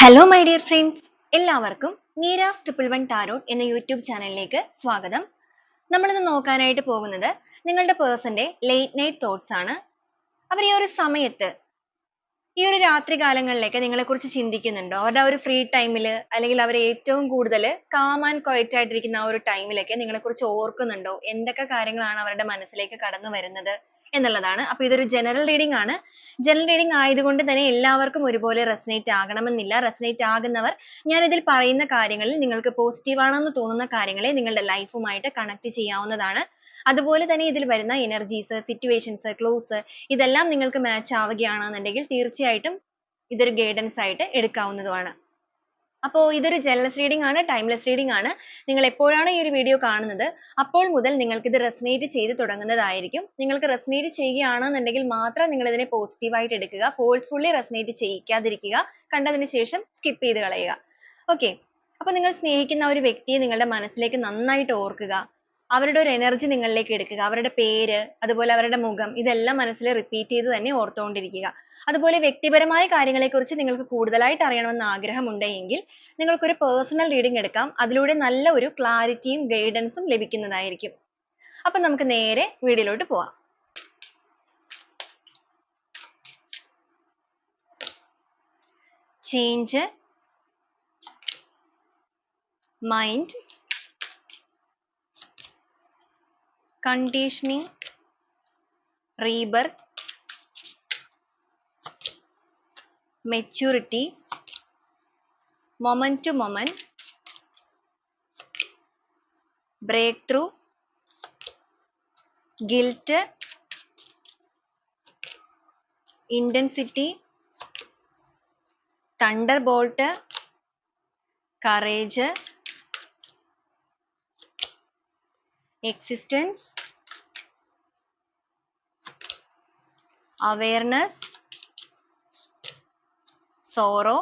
Hello my dear friends, എല്ലാവർക്കും Meera's triple one tarot എന്ന YouTube ചാനലിലേക്ക് സ്വാഗതം. നമ്മളിന്ന് നോക്കാനായിട്ട് പോകുന്നത് നിങ്ങളുടെ പേഴ്സന്റെ ലേറ്റ് നൈറ്റ് തോട്ട്സ് ആണ്. അവർ ഈ ഒരു സമയത്ത് ഈ ഒരു രാത്രി കാലങ്ങളിലേക്ക് നിങ്ങളെക്കുറിച്ച് ചിന്തിക്കുന്നുണ്ടോ? അവരുടെ ആ ഒരു ഫ്രീ ടൈമിൽ അല്ലെങ്കിൽ അവർ ഏറ്റവും കൂടുതൽ കാം ആൻഡ് ക്വയറ്റ് ആയിട്ടിരിക്കുന്ന ആ ഒരു ടൈമിലൊക്കെ നിങ്ങളെക്കുറിച്ച് ഓർക്കുന്നുണ്ടോ? എന്തൊക്കെ കാര്യങ്ങളാണ് അവരുടെ മനസ്സിലേക്ക് കടന്നു വരുന്നത് എന്നുള്ളതാണ്. അപ്പൊ ഇതൊരു ജനറൽ റീഡിംഗ് ആണ്. ജനറൽ റീഡിംഗ് ആയതുകൊണ്ട് തന്നെ എല്ലാവർക്കും ഒരുപോലെ റെസനേറ്റ് ആകണമെന്നില്ല. റെസനേറ്റ് ആകുന്നവർ ഞാൻ ഇതിൽ പറയുന്ന കാര്യങ്ങളിൽ നിങ്ങൾക്ക് പോസിറ്റീവ് ആണെന്ന് തോന്നുന്ന കാര്യങ്ങളെ നിങ്ങളുടെ ലൈഫുമായിട്ട് കണക്ട് ചെയ്യാവുന്നതാണ്. അതുപോലെ തന്നെ ഇതിൽ വരുന്ന എനർജീസ്, സിറ്റുവേഷൻസ്, ക്ലോസ് ഇതെല്ലാം നിങ്ങൾക്ക് മാച്ച് ആവുകയാണെന്നുണ്ടെങ്കിൽ തീർച്ചയായിട്ടും ഇതൊരു ഗൈഡൻസ് ആയിട്ട് എടുക്കാവുന്നതുമാണ്. അപ്പോൾ ഇതൊരു ജനറൽ റീഡിംഗ് ആണ്, ടൈംലെസ് റീഡിംഗ് ആണ്. നിങ്ങൾ എപ്പോഴാണ് ഈ ഒരു വീഡിയോ കാണുന്നത് അപ്പോൾ മുതൽ നിങ്ങൾക്ക് ഇത് റെസനേറ്റ് ചെയ്ത് തുടങ്ങുന്നതായിരിക്കും. നിങ്ങൾക്ക് റെസനേറ്റ് ചെയ്യുകയാണെന്നുണ്ടെങ്കിൽ മാത്രം നിങ്ങൾ ഇതിനെ പോസിറ്റീവ് ആയിട്ട് എടുക്കുക. ഫോഴ്സ്ഫുള്ളി റെസനേറ്റ് ചെയ്യിക്കാതിരിക്കുക. കണ്ടതിന് ശേഷം സ്കിപ്പ് ചെയ്ത് കളയുക. ഓക്കെ. അപ്പോൾ നിങ്ങൾ സ്നേഹിക്കുന്ന ഒരു വ്യക്തിയെ നിങ്ങളുടെ മനസ്സിലേക്ക് നന്നായിട്ട് ഓർക്കുക. അവരുടെ ഒരു എനർജി നിങ്ങളിലേക്ക് എടുക്കുക. അവരുടെ പേര്, അതുപോലെ അവരുടെ മുഖം ഇതെല്ലാം മനസ്സിൽ റിപ്പീറ്റ് ചെയ്ത് തന്നെ ഓർത്തുകൊണ്ടിരിക്കുക. അതുപോലെ വ്യക്തിപരമായ കാര്യങ്ങളെക്കുറിച്ച് നിങ്ങൾക്ക് കൂടുതലായിട്ട് അറിയണമെന്ന് ആഗ്രഹമുണ്ടെങ്കിൽ നിങ്ങൾക്കൊരു പേഴ്സണൽ റീഡിംഗ് എടുക്കാം. അതിലൂടെ നല്ല ഒരു ക്ലാരിറ്റിയും ഗൈഡൻസും ലഭിക്കുന്നതായിരിക്കും. അപ്പൊ നമുക്ക് നേരെ വീഡിയോയിലോട്ട് പോവാം. Change, mind, conditioning, rebirth, maturity, moment to moment, breakthrough, guilt, intensity, thunderbolt, courage, existence, awareness, sorrow,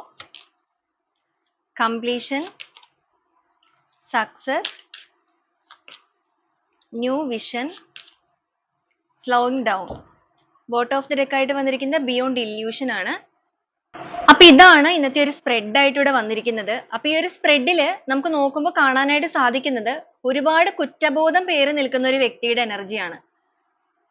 completion, success, new vision, slowing down. Bottom of the deck ആയിട്ട് വന്നിരിക്കുന്ന ബിയോണ്ട് ഇല്യൂഷൻ ആണ്. അപ്പൊ ഇതാണ് ഇന്നത്തെ ഒരു സ്പ്രെഡ് ആയിട്ട് ഇവിടെ വന്നിരിക്കുന്നത്. അപ്പൊ ഈ ഒരു സ്പ്രെഡിൽ നമുക്ക് നോക്കുമ്പോൾ കാണാനായിട്ട് സാധിക്കുന്നത് ഒരുപാട് കുറ്റബോധം പേറി നിൽക്കുന്ന ഒരു വ്യക്തിയുടെ എനർജിയാണ്.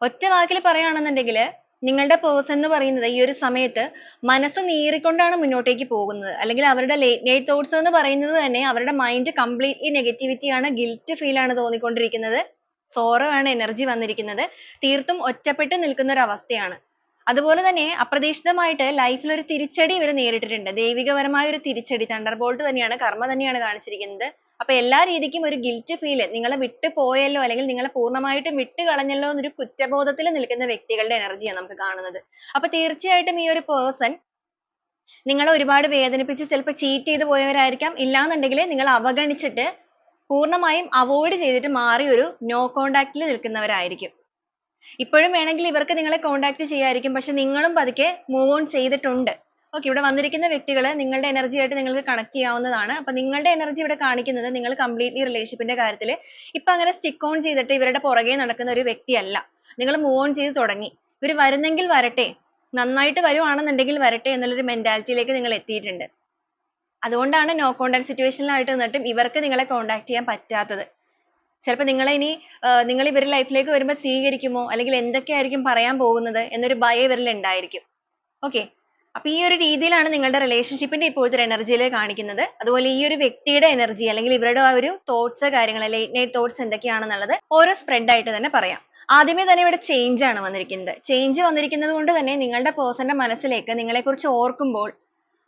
ഒറ്റ വാക്കിൽ പറയുകയാണെന്നുണ്ടെങ്കിൽ നിങ്ങളുടെ പേഴ്സൺ എന്ന് പറയുന്നത് ഈ ഒരു സമയത്ത് മനസ്സ് നീറിക്കൊണ്ടാണ് മുന്നോട്ടേക്ക് പോകുന്നത്. അല്ലെങ്കിൽ അവരുടെ ലേറ്റ് നൈറ്റ് തോട്ട്സ് എന്ന് പറയുന്നത് തന്നെ അവരുടെ മൈൻഡ് കംപ്ലീറ്റ്ലി നെഗറ്റിവിറ്റി ആണ്, ഗിൽറ്റ് ഫീൽ ആണ് തോന്നിക്കൊണ്ടിരിക്കുന്നത്, സോറോ ആണ് എനർജി വന്നിരിക്കുന്നത്, തീർത്തും ഒറ്റപ്പെട്ട് നിൽക്കുന്ന ഒരു അവസ്ഥയാണ്. അതുപോലെ തന്നെ അപ്രതീക്ഷിതമായിട്ട് ലൈഫിൽ ഒരു തിരിച്ചടി ഇവർ നേരിട്ടിട്ടുണ്ട്. ദൈവികപരമായ ഒരു തിരിച്ചടി, തണ്ടർബോൾട്ട് തന്നെയാണ്, കർമ്മ തന്നെയാണ് കാണിച്ചിരിക്കുന്നത്. അപ്പൊ എല്ലാ രീതിക്കും ഒരു ഗിൽറ്റ് ഫീൽ, നിങ്ങളെ വിട്ടു പോയല്ലോ അല്ലെങ്കിൽ നിങ്ങളെ പൂർണ്ണമായിട്ടും വിട്ട് കളഞ്ഞല്ലോ എന്നൊരു കുറ്റബോധത്തിൽ നിൽക്കുന്ന വ്യക്തികളുടെ എനർജിയാണ് നമുക്ക് കാണുന്നത്. അപ്പൊ തീർച്ചയായിട്ടും ഈ ഒരു പേഴ്സൺ നിങ്ങളെ ഒരുപാട് വേദനിപ്പിച്ച് ചിലപ്പോൾ ചീറ്റ് ചെയ്ത് പോയവരായിരിക്കാം. ഇല്ലാന്നുണ്ടെങ്കിൽ നിങ്ങൾ അവഗണിച്ചിട്ട് പൂർണ്ണമായും അവോയ്ഡ് ചെയ്തിട്ട് മാറി ഒരു നോ കോണ്ടാക്റ്റിൽ നിൽക്കുന്നവരായിരിക്കും. ഇപ്പോഴും വേണമെങ്കിൽ ഇവർക്ക് നിങ്ങളെ കോണ്ടാക്ട് ചെയ്യായിരിക്കും, പക്ഷെ നിങ്ങളും പതുക്കെ മൂവ് ഓൺ ചെയ്തിട്ടുണ്ട്. ഓക്കെ. ഇവിടെ വന്നിരിക്കുന്ന വ്യക്തികൾ നിങ്ങളുടെ എനർജി ആയിട്ട് നിങ്ങൾക്ക് കണക്ട് ചെയ്യാവുന്നതാണ്. അപ്പൊ നിങ്ങളുടെ എനർജി ഇവിടെ കാണിക്കുന്നത് നിങ്ങൾ കംപ്ലീറ്റ്ലി റിലേഷൻഷിപ്പിന്റെ കാര്യത്തിൽ ഇപ്പൊ അങ്ങനെ സ്റ്റിക്ക് ഓൺ ചെയ്തിട്ട് ഇവരുടെ പുറകെ നടക്കുന്ന ഒരു വ്യക്തിയല്ല. നിങ്ങൾ മൂവ് ഓൺ ചെയ്ത് തുടങ്ങി. ഇവർ വരുന്നെങ്കിൽ വരട്ടെ, നന്നായിട്ട് വരുവാണെന്നുണ്ടെങ്കിൽ വരട്ടെ എന്നുള്ളൊരു മെന്റാലിറ്റിയിലേക്ക് നിങ്ങൾ എത്തിയിട്ടുണ്ട്. അതുകൊണ്ടാണ് നോ കോണ്ടാക്ട് സിറ്റുവേഷനിലായിട്ട് നിന്നിട്ടും ഇവർക്ക് നിങ്ങളെ കോണ്ടാക്ട് ചെയ്യാൻ പറ്റാത്തത്. ചിലപ്പോൾ നിങ്ങളെ ഇനി നിങ്ങൾ ഇവരുടെ ലൈഫിലേക്ക് വരുമ്പോൾ സ്വീകരിക്കുമോ അല്ലെങ്കിൽ എന്തൊക്കെയായിരിക്കും പറയാൻ പോകുന്നത് എന്നൊരു ഭയം ഇവരിൽ ഉണ്ടായിരിക്കും. ഓക്കെ. അപ്പൊ ഈ ഒരു രീതിയിലാണ് നിങ്ങളുടെ റിലേഷൻഷിപ്പിന്റെ ഇപ്പോഴത്തെ ഒരു എനർജിയിൽ കാണിക്കുന്നത്. അതുപോലെ ഈ ഒരു വ്യക്തിയുടെ എനർജി അല്ലെങ്കിൽ ഇവരുടെ ആ ഒരു തോട്ട്സ്, കാര്യങ്ങൾ, ലേറ്റ് നൈറ്റ് തോട്ട്സ് എന്തൊക്കെയാണെന്നുള്ളത് ഓരോ സ്പ്രെഡ് ആയിട്ട് തന്നെ പറയാം. ആദ്യമേ തന്നെ ഇവിടെ ചേഞ്ച് ആണ് വന്നിരിക്കുന്നത്. ചേഞ്ച് വന്നിരിക്കുന്നത് കൊണ്ട് തന്നെ നിങ്ങളുടെ പേഴ്സന്റെ മനസ്സിലേക്ക് നിങ്ങളെക്കുറിച്ച് ഓർക്കുമ്പോൾ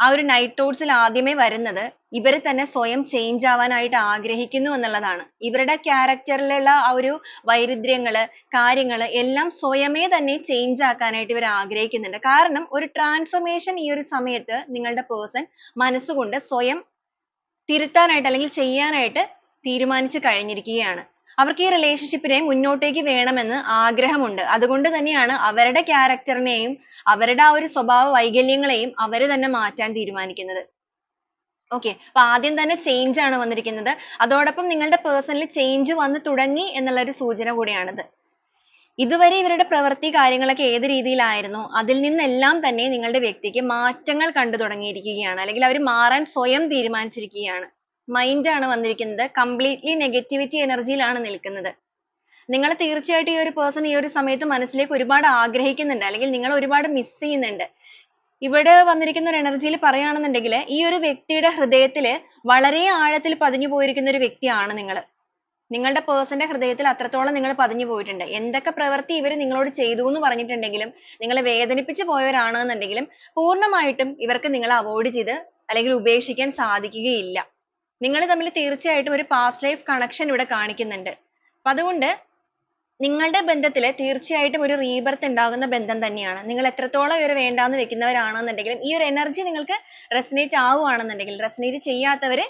ആ ഒരു നൈറ്റ് തോട്ട്സിൽ ആദ്യമേ വരുന്നത് ഇവർ തന്നെ സ്വയം ചേഞ്ച് ആവാനായിട്ട് ആഗ്രഹിക്കുന്നു എന്നുള്ളതാണ്. ഇവരുടെ ക്യാരക്ടറിലുള്ള ആ ഒരു വൈരുദ്ധ്യങ്ങള്, കാര്യങ്ങള് എല്ലാം സ്വയമേ തന്നെ ചേഞ്ച് ആക്കാനായിട്ട് ഇവർ ആഗ്രഹിക്കുന്നുണ്ട്. കാരണം ഒരു ട്രാൻസ്ഫോർമേഷൻ ഈ ഒരു സമയത്ത് നിങ്ങളുടെ പേഴ്സൺ മനസ്സുകൊണ്ട് സ്വയം തിരുത്താനായിട്ട് അല്ലെങ്കിൽ ചെയ്യാനായിട്ട് തീരുമാനിച്ചു കഴിഞ്ഞിരിക്കുകയാണ്. അവർക്ക് ഈ റിലേഷൻഷിപ്പിനെ മുന്നോട്ടേക്ക് വേണമെന്ന് ആഗ്രഹമുണ്ട്. അതുകൊണ്ട് തന്നെയാണ് അവരുടെ ക്യാരക്ടറിനെയും അവരുടെ ആ ഒരു സ്വഭാവ വൈകല്യങ്ങളെയും അവർ തന്നെ മാറ്റാൻ തീരുമാനിക്കുന്നത്. ഓക്കെ. അപ്പൊ ആദ്യം തന്നെ ചേഞ്ച് ആണ് വന്നിരിക്കുന്നത്. അതോടൊപ്പം നിങ്ങളുടെ പേഴ്സണിൽ ചേഞ്ച് വന്നു തുടങ്ങി എന്നുള്ള ഒരു സൂചന കൂടിയാണിത്. ഇതുവരെ ഇവരുടെ പ്രവൃത്തി കാര്യങ്ങളൊക്കെ ഏത് രീതിയിലായിരുന്നോ അതിൽ നിന്നെല്ലാം തന്നെ നിങ്ങളുടെ വ്യക്തിക്ക് മാറ്റങ്ങൾ കണ്ടു തുടങ്ങിയിരിക്കുകയാണ്, അല്ലെങ്കിൽ അവർ മാറാൻ സ്വയം തീരുമാനിച്ചിരിക്കുകയാണ്. മൈൻഡ് ആണ് വന്നിരിക്കുന്നത്, കംപ്ലീറ്റ്ലി നെഗറ്റിവിറ്റി എനർജിയിലാണ് നിൽക്കുന്നത്. നിങ്ങൾ തീർച്ചയായിട്ടും ഈ ഒരു പേഴ്സൺ ഈ ഒരു സമയത്ത് മനസ്സിലേക്ക് ഒരുപാട് ആഗ്രഹിക്കുന്നുണ്ട്, അല്ലെങ്കിൽ നിങ്ങൾ ഒരുപാട് മിസ് ചെയ്യുന്നുണ്ട്. ഇവിടെ വന്നിരിക്കുന്ന ഒരു എനർജിയിൽ പറയുകയാണെന്നുണ്ടെങ്കിൽ ഈ ഒരു വ്യക്തിയുടെ ഹൃദയത്തിൽ വളരെ ആഴത്തിൽ പതിഞ്ഞു പോയിരിക്കുന്ന ഒരു വ്യക്തിയാണ് നിങ്ങൾ. നിങ്ങളുടെ പേഴ്സന്റെ ഹൃദയത്തിൽ അത്രത്തോളം നിങ്ങൾ പതിഞ്ഞു പോയിട്ടുണ്ട്. എന്തൊക്കെ പ്രവൃത്തി ഇവർ നിങ്ങളോട് ചെയ്തു എന്ന് പറഞ്ഞിട്ടുണ്ടെങ്കിലും, നിങ്ങളെ വേദനിപ്പിച്ചു പോയവരാണെന്നുണ്ടെങ്കിലും പൂർണ്ണമായിട്ടും ഇവർക്ക് നിങ്ങളെ അവോയ്ഡ് ചെയ്ത് അല്ലെങ്കിൽ ഉപേക്ഷിക്കാൻ സാധിക്കുകയില്ല. നിങ്ങൾ തമ്മിൽ തീർച്ചയായിട്ടും ഒരു പാസ്റ്റ് ലൈഫ് കണക്ഷൻ ഇവിടെ കാണിക്കുന്നുണ്ട്. അപ്പൊ അതുകൊണ്ട് നിങ്ങളുടെ ബന്ധത്തിൽ തീർച്ചയായിട്ടും ഒരു റീബർത്ത് ഉണ്ടാകുന്ന ബന്ധം തന്നെയാണ്. നിങ്ങൾ എത്രത്തോളം ഇവരെ വേണ്ടാന്ന് വെക്കുന്നവരാണെന്നുണ്ടെങ്കിലും ഈ ഒരു എനർജി നിങ്ങൾക്ക് റെസനേറ്റ് ആവുകയാണെന്നുണ്ടെങ്കിൽ, റെസനേറ്റ് ചെയ്യാത്തവര്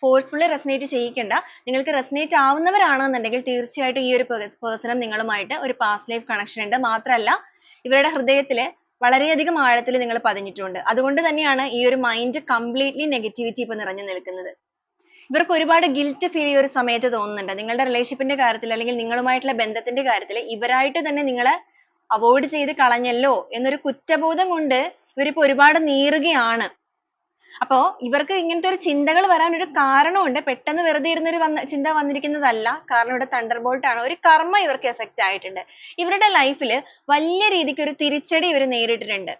ഫോഴ്സ്ഫുള്ളി റെസനേറ്റ് ചെയ്യിക്കണ്ട. നിങ്ങൾക്ക് റെസനേറ്റ് ആവുന്നവരാണെന്നുണ്ടെങ്കിൽ തീർച്ചയായിട്ടും ഈ ഒരു പേഴ്സണും നിങ്ങളുമായിട്ട് ഒരു പാസ്റ്റ് ലൈഫ് കണക്ഷൻ ഉണ്ട്. മാത്രമല്ല ഇവരുടെ ഹൃദയത്തിൽ വളരെയധികം ആഴത്തിൽ നിങ്ങൾ പതിഞ്ഞിട്ടുണ്ട്. അതുകൊണ്ട് തന്നെയാണ് ഈ ഒരു മൈൻഡ് കംപ്ലീറ്റ്ലി നെഗറ്റിവിറ്റി ഇപ്പൊ നിറഞ്ഞു നിൽക്കുന്നത്. ഇവർക്ക് ഒരുപാട് ഗിൽറ്റ് ഫീൽ ഈ ഒരു സമയത്ത് തോന്നുന്നുണ്ട്. നിങ്ങളുടെ റിലേഷൻഷിപ്പിന്റെ കാര്യത്തിൽ അല്ലെങ്കിൽ നിങ്ങളുമായിട്ടുള്ള ബന്ധത്തിന്റെ കാര്യത്തിൽ ഇവരായിട്ട് തന്നെ നിങ്ങളെ അവോയ്ഡ് ചെയ്ത് കളഞ്ഞല്ലോ എന്നൊരു കുറ്റബോധം കൊണ്ട് ഇവരിപ്പോ ഒരുപാട് നീറുകയാണ്. അപ്പോ ഇവർക്ക് ഇങ്ങനത്തെ ഒരു ചിന്തകൾ വരാൻ ഒരു കാരണമുണ്ട്. പെട്ടെന്ന് വെറുതെ ഇരുന്നൊരു ചിന്ത വന്നിരിക്കുന്നതല്ല. കാരണം ഇവിടെ തണ്ടർബോൾട്ട് ആണ്. ഒരു കർമ്മ ഇവർക്ക് എഫക്റ്റ് ആയിട്ടുണ്ട്. ഇവരുടെ ലൈഫിൽ വലിയ രീതിക്ക് ഒരു തിരിച്ചടി ഇവർ നേരിട്ടിട്ടുണ്ട്.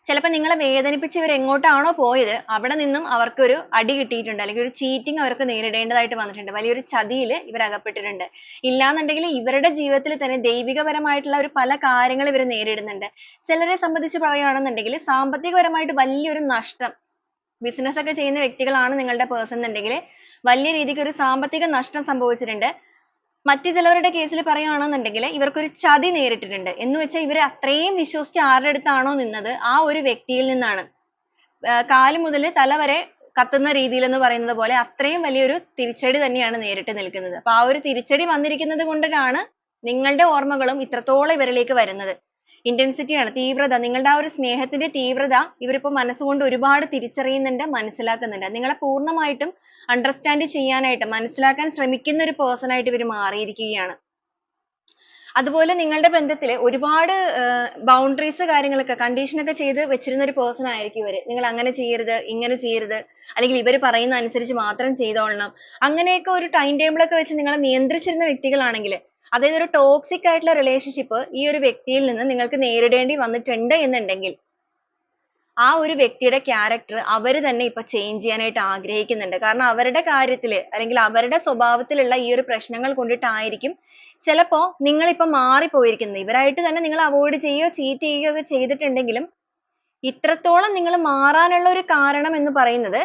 ചിലപ്പോൾ നിങ്ങളെ വേദനിപ്പിച്ച് ഇവർ എങ്ങോട്ടാണോ പോയത് അവിടെ നിന്നും അവർക്ക് ഒരു അടി കിട്ടിയിട്ടുണ്ട്, അല്ലെങ്കിൽ ഒരു ചീറ്റിംഗ് അവർക്ക് നേരിടേണ്ടതായിട്ട് വന്നിട്ടുണ്ട്. വലിയൊരു ചതിയിൽ ഇവർ അകപ്പെട്ടിട്ടുണ്ട്. ഇല്ലാന്നുണ്ടെങ്കിൽ ഇവരുടെ ജീവിതത്തിൽ തന്നെ ദൈവികപരമായിട്ടുള്ള ഒരു പല കാര്യങ്ങൾ ഇവർ നേരിടുന്നുണ്ട്. ചിലരെ സംബന്ധിച്ച് പറയുകയാണെന്നുണ്ടെങ്കിൽ സാമ്പത്തികപരമായിട്ട് വലിയൊരു നഷ്ടം, ബിസിനസ് ഒക്കെ ചെയ്യുന്ന വ്യക്തികളാണ് നിങ്ങളുടെ പേഴ്സൺ എന്നുണ്ടെങ്കിൽ വലിയ രീതിക്ക് ഒരു സാമ്പത്തിക നഷ്ടം സംഭവിച്ചിട്ടുണ്ട്. മറ്റു ചിലവരുടെ കേസിൽ പറയുകയാണെന്നുണ്ടെങ്കിൽ ഇവർക്കൊരു ചതി നേരിട്ടിട്ടുണ്ട്. എന്ന് വെച്ചാൽ ഇവർ അത്രയും വിശ്വസിച്ച് ആരുടെ അടുത്താണോ നിന്നത് ആ ഒരു വ്യക്തിയിൽ നിന്നാണ് കാല് മുതൽ തല വരെ കത്തുന്ന രീതിയിൽ എന്ന് പറയുന്നത് പോലെ അത്രയും വലിയൊരു തിരിച്ചടി തന്നെയാണ് നേരിട്ട് നിൽക്കുന്നത്. അപ്പൊ ആ ഒരു തിരിച്ചടി വന്നിരിക്കുന്നത് കൊണ്ടിട്ടാണ് നിങ്ങളുടെ ഓർമ്മകളും ഇത്രത്തോളം ഇവരിലേക്ക് വരുന്നത്. ഇന്റൻസിറ്റി ആണ്, തീവ്രത. നിങ്ങളുടെ ആ ഒരു സ്നേഹത്തിന്റെ തീവ്രത ഇവരിപ്പോ മനസ്സുകൊണ്ട് ഒരുപാട് തിരിച്ചറിയുന്നുണ്ട്, മനസ്സിലാക്കുന്നുണ്ട്. നിങ്ങളെ പൂർണ്ണമായിട്ടും അണ്ടർസ്റ്റാൻഡ് ചെയ്യാനായിട്ട്, മനസ്സിലാക്കാൻ ശ്രമിക്കുന്ന ഒരു പേഴ്സൺ ആയിട്ട് ഇവർ മാറിയിരിക്കുകയാണ്. അതുപോലെ നിങ്ങളുടെ ബന്ധത്തിൽ ഒരുപാട് ബൗണ്ടറീസ് കാര്യങ്ങളൊക്കെ കണ്ടീഷൻ ഒക്കെ ചെയ്ത് വെച്ചിരുന്ന ഒരു പേഴ്സൺ ആയിരിക്കും ഇവര്. നിങ്ങൾ അങ്ങനെ ചെയ്യരുത്, ഇങ്ങനെ ചെയ്യരുത്, അല്ലെങ്കിൽ ഇവർ പറയുന്ന അനുസരിച്ച് മാത്രം ചെയ്തോളണം, അങ്ങനെയൊക്കെ ഒരു ടൈം ടേബിൾ ഒക്കെ വെച്ച് നിങ്ങളെ നിയന്ത്രിച്ചിരുന്ന വ്യക്തികളാണെങ്കിൽ, അതായത് ഒരു ടോക്സിക് ആയിട്ടുള്ള റിലേഷൻഷിപ്പ് ഈ ഒരു വ്യക്തിയിൽ നിന്ന് നിങ്ങൾക്ക് നേരിടേണ്ടി വന്നിട്ടുണ്ട് എന്നുണ്ടെങ്കിൽ ആ ഒരു വ്യക്തിയുടെ ക്യാരക്ടർ അവർ തന്നെ ഇപ്പൊ ചേഞ്ച് ചെയ്യാനായിട്ട് ആഗ്രഹിക്കുന്നുണ്ട്. കാരണം അവരുടെ കാര്യത്തിൽ അല്ലെങ്കിൽ അവരുടെ സ്വഭാവത്തിലുള്ള ഈ ഒരു പ്രശ്നങ്ങൾ കൊണ്ടിട്ടായിരിക്കും ചിലപ്പോ നിങ്ങൾ ഇപ്പൊ മാറിപ്പോയിരിക്കുന്നത്. ഇവരായിട്ട് തന്നെ നിങ്ങൾ അവോയ്ഡ് ചെയ്യുകയോ ചീറ്റ് ചെയ്യുകയോ ഒക്കെ ചെയ്തിട്ടുണ്ടെങ്കിലും ഇത്രത്തോളം നിങ്ങൾ മാറാനുള്ള ഒരു കാരണം എന്ന് പറയുന്നത്